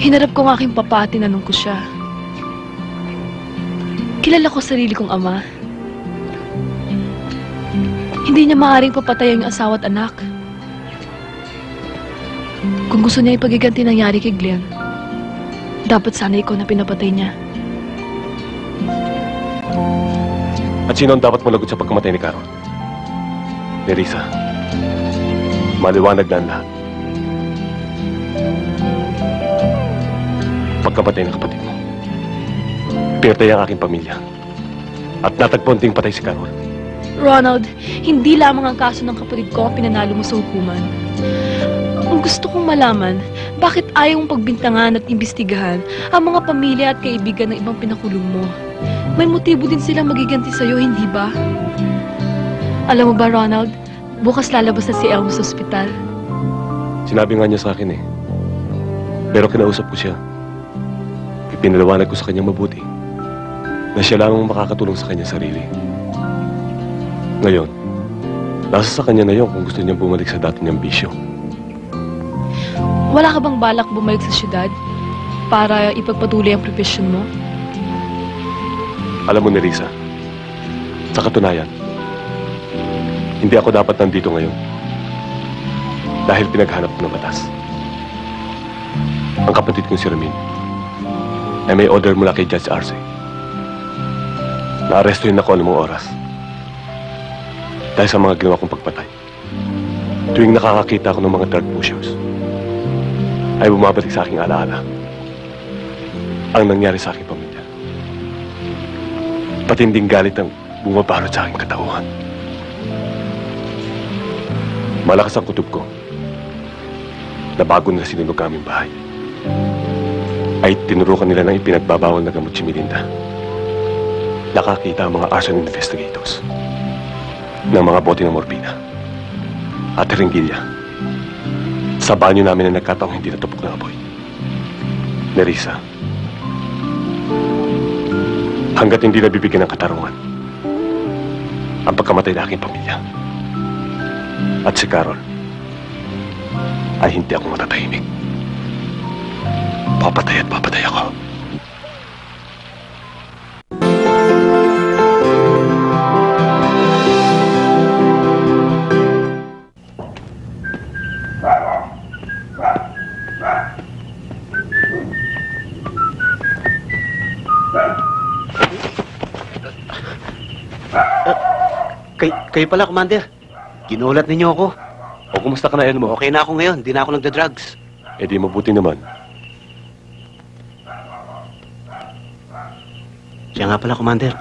Speaker 11: Hinarap ko ang aking Papa at tinanong ko siya. Kilala ko sarili kong ama. Hindi niya maaaring papatay ang asawa at anak. Kung gusto niya ipagiganti nangyari kay Glenn, dapat sana ikaw na pinapatay niya.
Speaker 3: At sino ang dapat managot sa pagkamatay ni Carol? Nerissa. Maliwanag na ang lahat. Pagkamatay ng kapatid mo, pinatay ang aking pamilya. At natagpuan ding patay si Carol.
Speaker 11: Ronald, hindi lamang ang kaso ng kapatid ko ang pinanalo mo sa hukuman. Ang gusto kong malaman, bakit ayaw mong pagbintangan at imbestigahan ang mga pamilya at kaibigan ng ibang pinakulong mo? May motibo din silang magiganti sa'yo, hindi ba? Alam mo ba, Ronald, bukas lalabas na si Elmo sa ospital.
Speaker 3: Sinabi nga niya sa akin eh. Pero kinausap ko siya. Ipinalawanag ko sa kanya mabuti na siya lamang makakatulong sa kanya sarili. Ngayon, nasa sa kanya na yun kung gusto niyang bumalik sa dati niyang bisyo.
Speaker 11: Wala ka bang balak bumalik sa syudad para ipagpatuloy ang profesyon mo?
Speaker 3: Alam mo, Nerissa, sa katunayan, hindi ako dapat nandito ngayon dahil pinaghanap ko ng batas. Ang kapatid kong si Ramin ay may order mula kay Judge Arce. Naarestuhin ako anumang oras dahil sa mga ginawa kong pagpatay. Tuwing nakakakita ako ng mga drug pushers, ay bumabalik sa aking alaala ang nangyari sa aking pamilya. Patinding galit ang bumabalot sa aking katauhan. Malakas ang kutob ko na bago nila sinunog aming bahay, ay tinurukan nila ng ipinagbabawal na gamot si Melinda. Nakakita ang mga arson investigators ng mga bote ng morpina at ringgilya sa banyo namin na nagkataong hindi natupok ng apoy. Nerissa, hanggat hindi nabibigyan ng katarungan ang pagkamatay ng aking pamilya at si Carol, ay hindi ako matatahimik. Papatay at papatay ako.
Speaker 19: Kayo pala, Commander. Ginulat ninyo ako.
Speaker 3: O kumusta ka na, Elmo?
Speaker 19: Okay na ako ngayon. Di na ako nagda-drugs.
Speaker 3: Eh di mabuti naman.
Speaker 19: Siya nga pala, Commander.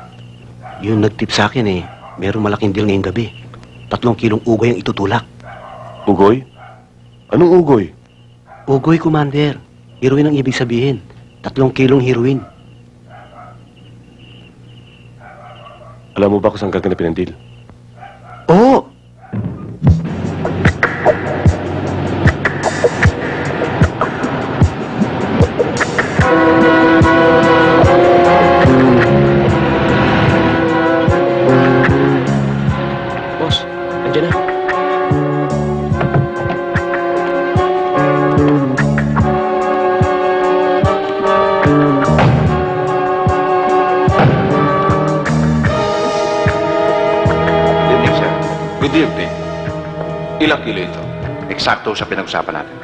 Speaker 19: Yung nag-tip sa akin eh, meron malaking deal ngayong gabi. 3 kilong ugoy ang itutulak.
Speaker 3: Ugoy? Anong ugoy?
Speaker 19: Ugoy, Commander. Heroin ang ibig sabihin. 3 kilong heroin.
Speaker 3: Alam mo ba kung saan gaganapin ang deal?
Speaker 19: Oo!
Speaker 15: Boss, andyan na.
Speaker 5: Good evening. Ilang kilo ito? Eksakto sa pinag-usapan natin.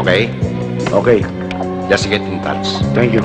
Speaker 15: Okay?
Speaker 6: Okay.
Speaker 15: Just get in touch.
Speaker 6: Thank you.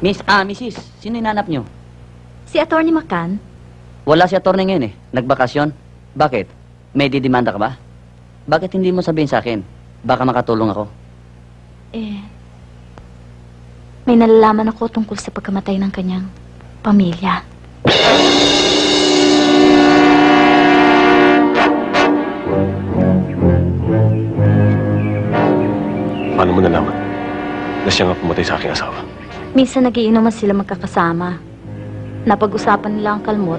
Speaker 1: Mrs. Sino hinanap nyo?
Speaker 12: Si Atty. Macan?
Speaker 1: Wala si attorney ngayon eh. Nagbakasyon. Bakit? May didemanda ka ba? Bakit hindi mo sabihin sa akin? Baka makatulong ako.
Speaker 12: May nalalaman ako tungkol sa pagkamatay ng kanyang pamilya.
Speaker 3: Paano mo nalaman na siya nga pumatay sa aking asawa?
Speaker 12: Minsan nagiinuman sila magkakasama. Napag-usapan nila ang kalmot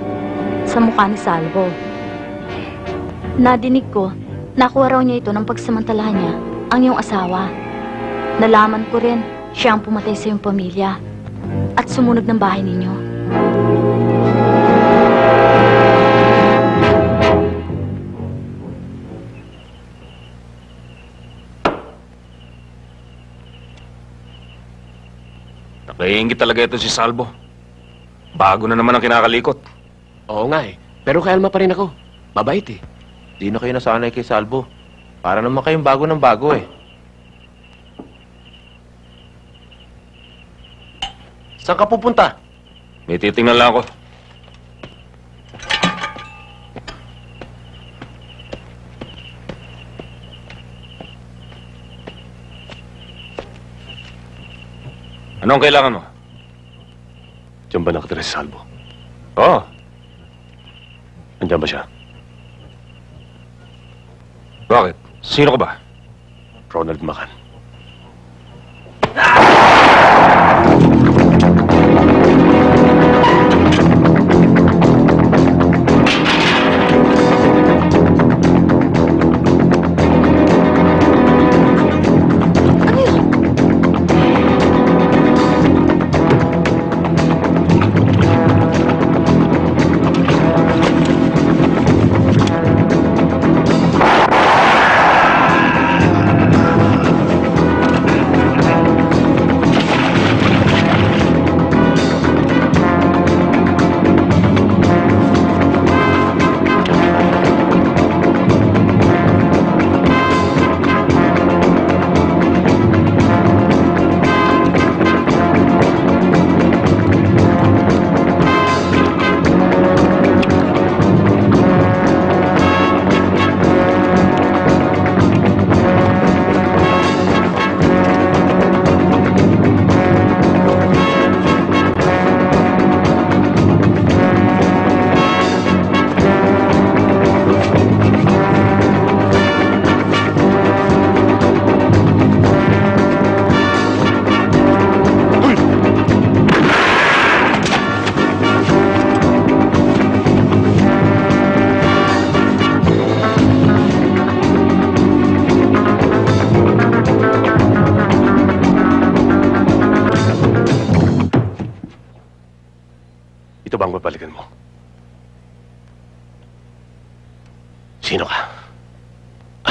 Speaker 12: sa mukha ni Salvo. Nadinig ko, nakuha raw niya ito ng pagsamantalahan niya ang iyong asawa. Nalaman ko rin, siya ang pumatay sa iyong pamilya at sumunog ng bahay ninyo.
Speaker 2: Naiingit talaga ito si Salvo. Bago na naman ang kinakalikot.
Speaker 15: Oo nga eh. Pero kalma pa rin ako. Mabait eh.
Speaker 16: Di na kayo nasanay kay Salvo. Para naman kayong bago ng bago eh. Saan ka pupunta?
Speaker 2: May titingnan lang ako. Anong kailangan mo?
Speaker 3: Diyan ba nakatira si Salvo?
Speaker 2: Oo.
Speaker 3: Andiyan ba siya?
Speaker 2: Bakit? Sino ka ba?
Speaker 3: Ronald Macan.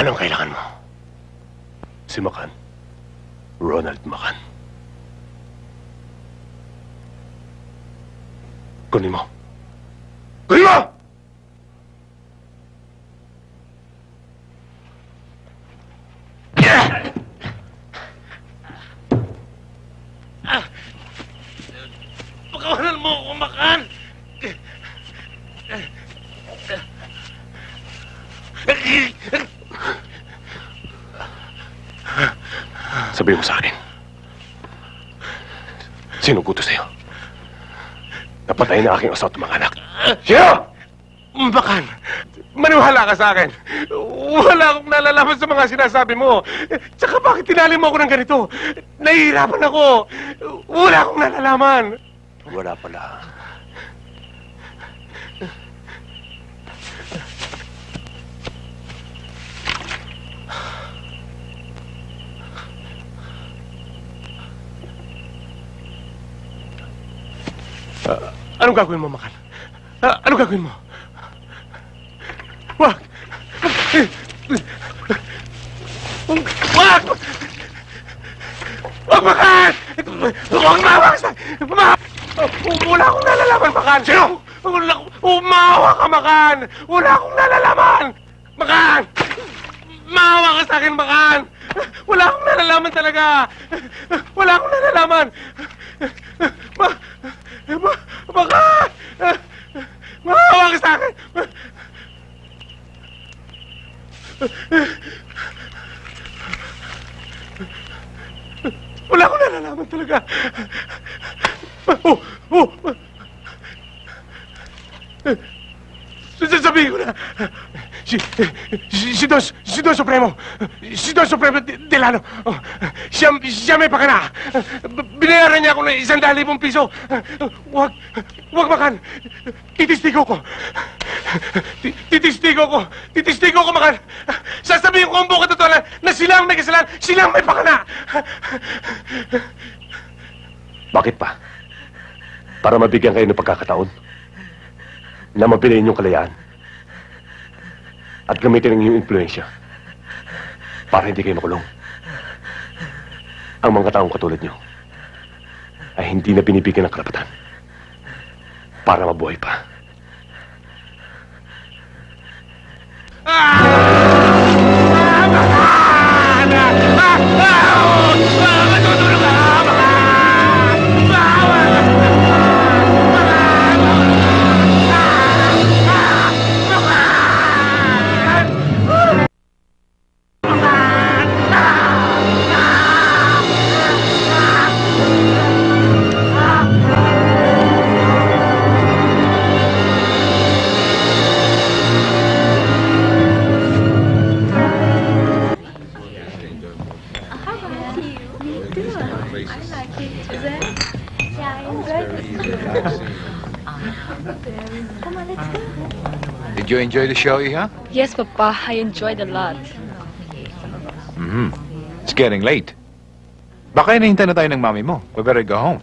Speaker 3: Anong kailangan mo? Si Macan. Ronald Macan. Kunin mo. Kunin mo!
Speaker 2: Pakawalan mo ako, Macan!
Speaker 3: Sabihin mo sa akin. Sino gusto sa'yo? Napatay na aking asawa at mga anak. Sino?
Speaker 2: Macan, maniwala ka sa akin. Wala akong nalalaman sa mga sinasabi mo. Tsaka bakit tinali mo ako ng ganito? Nahihirapan ako. Wala akong nalalaman.
Speaker 3: Wala pala.
Speaker 2: Anong gagawin mo, Macan? Anong gagawin mo? Wag! Wag! Wag, Macan! Huwag mawag sa... Wala akong nalalaman, Macan! Sino? Umawa ka, Macan! Wala akong nalalaman! Macan! Maawa ka sa akin, Macan! Wala akong nalalaman talaga! Wala akong nalalaman! Macan! Maawa ka sa akin! Wala akong nalalaman talaga! Sasabihin ko na! Si Don Supremo Delano. Siya may pakana. Binayaran niya ako ng 100,000 piso. Wag, Macan. Titistigo ko. Titistigo ko, Macan. Sasabihin ko ang buong katotohanan na sila ang may kasalanan. Sila ang may pakana.
Speaker 3: Bakit pa? Para mabigyan kayo ng pagkakataon na mabilin yung kalayaan at gamitin ang iyong impluensya para hindi kayo makulong. Ang mga taong katulad niyo ay hindi na binibigyan ng karapatan para mabuhay pa.
Speaker 10: Did you enjoy the show, Iha?
Speaker 11: Yes, Papa. I enjoyed a lot.
Speaker 10: Mm-hmm. It's getting late. Baka hinihintay na tayo ng mami mo. We better go home.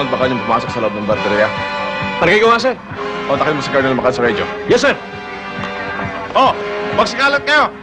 Speaker 5: Colonel Macan yung pumasok sa loob ng barberia? Palagay ko nga, sir. Kontakin mo si Colonel Macan sa radio. Yes, sir. Oh, magsikalat kayo.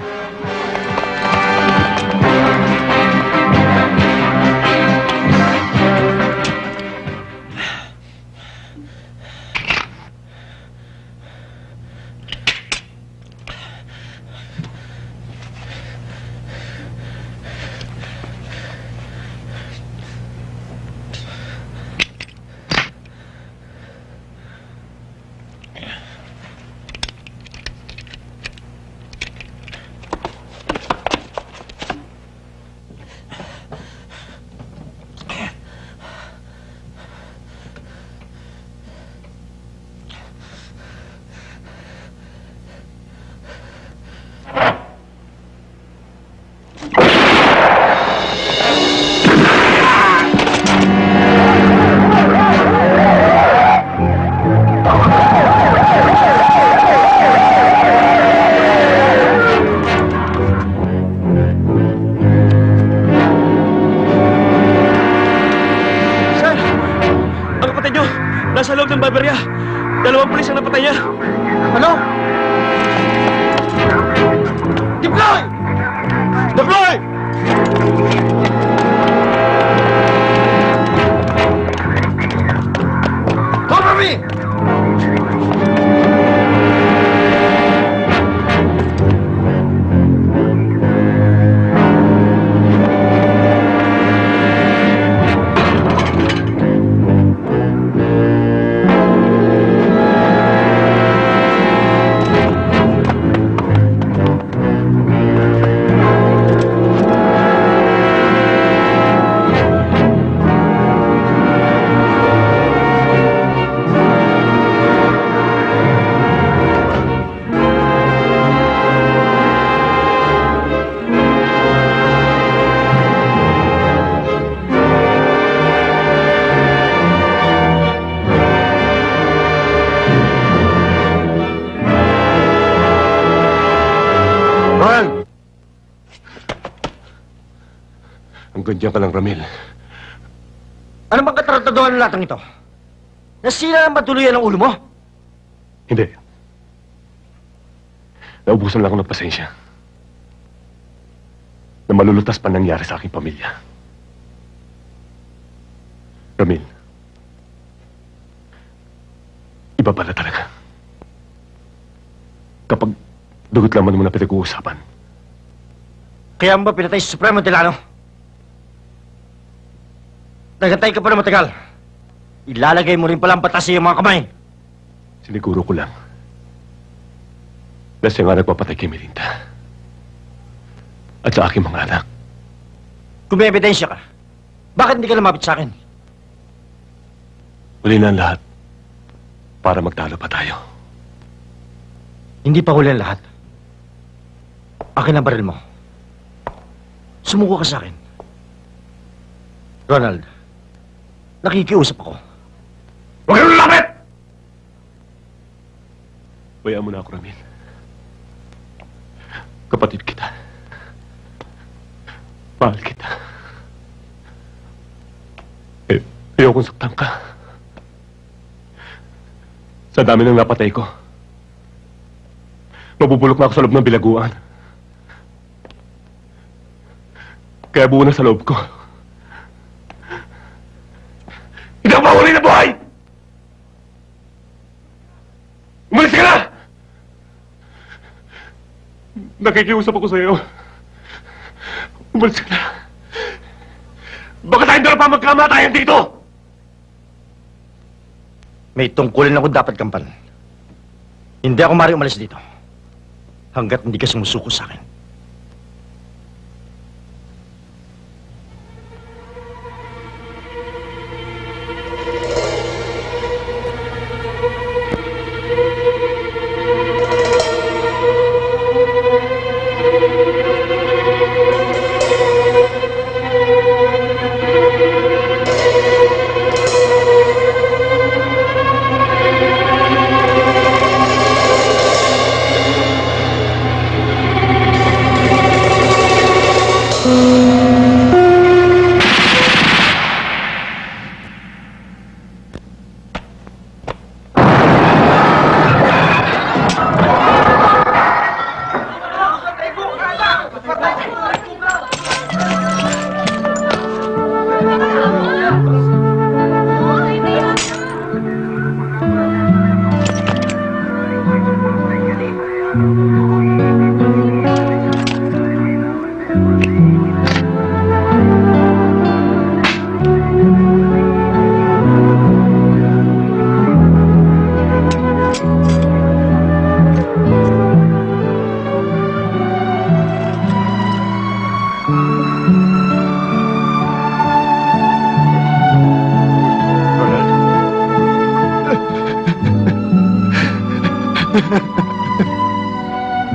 Speaker 15: Nasa loob ng barberya. 2 pulis ang napatay niya. Ano? Deploy! Deploy! Cover me!
Speaker 3: Ganyan ka lang, Ramil.
Speaker 6: Ano bang katarataduhan ng latang ito? Nasira ang matuluyan ng ulo mo?
Speaker 3: Hindi. Naubusan lang ako ng pasensya. Na malulutas pa nangyari sa aking pamilya. Ramil, iba pala talaga. Kapag dugot laman mo na pinag-uusapan.
Speaker 6: Kaya mo ba pinatay si Supremo Delano? Nagantay ka pa na matagal. Ilalagay mo rin palang batas sa iyong mga kamay.
Speaker 3: Siniguro ko lang. Na siya nga nagpapatay kay Melinda. At sa aking mga anak.
Speaker 6: Kung may ebidensya ka, bakit hindi ka lumapit sa akin?
Speaker 3: Huli na ang lahat. Para magtalo pa tayo.
Speaker 6: Hindi pa huli ang lahat. Akin ang baril mo. Sumuko ka sa akin. Ronald, nakikiusap ako.
Speaker 3: Huwag kang lalapit! Bayaan mo na ako, Ramil. Kapatid kita. Mahal kita. Ayokong saktan ka. Sa dami ng napatay ko, mabubulok na ako sa loob ng bilaguan. Kaya buo na sa loob ko. Hindi ako mahuli na buhay! Umalis ka na! Nakikiusap ako sa iyo. Umalis ka na. Baka tayong dala pa magkamatayan dito!
Speaker 6: May tungkulin ako dapat kampan. Hindi ako maaari umalis dito. Hanggat hindi ka sumusuko sa akin.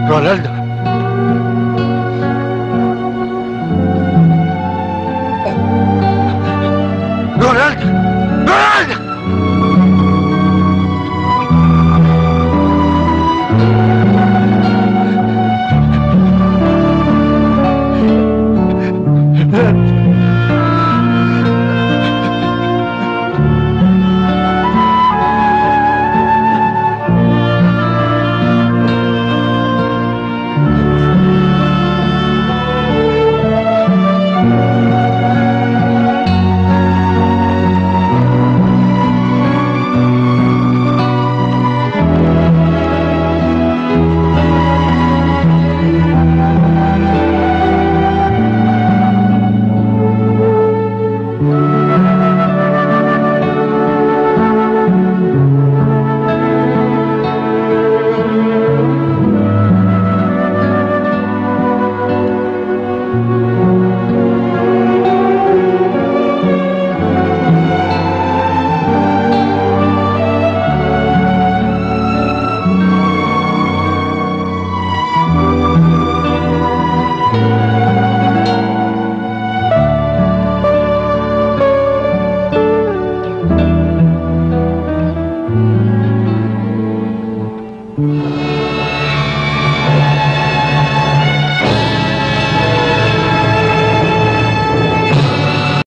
Speaker 6: Ronald,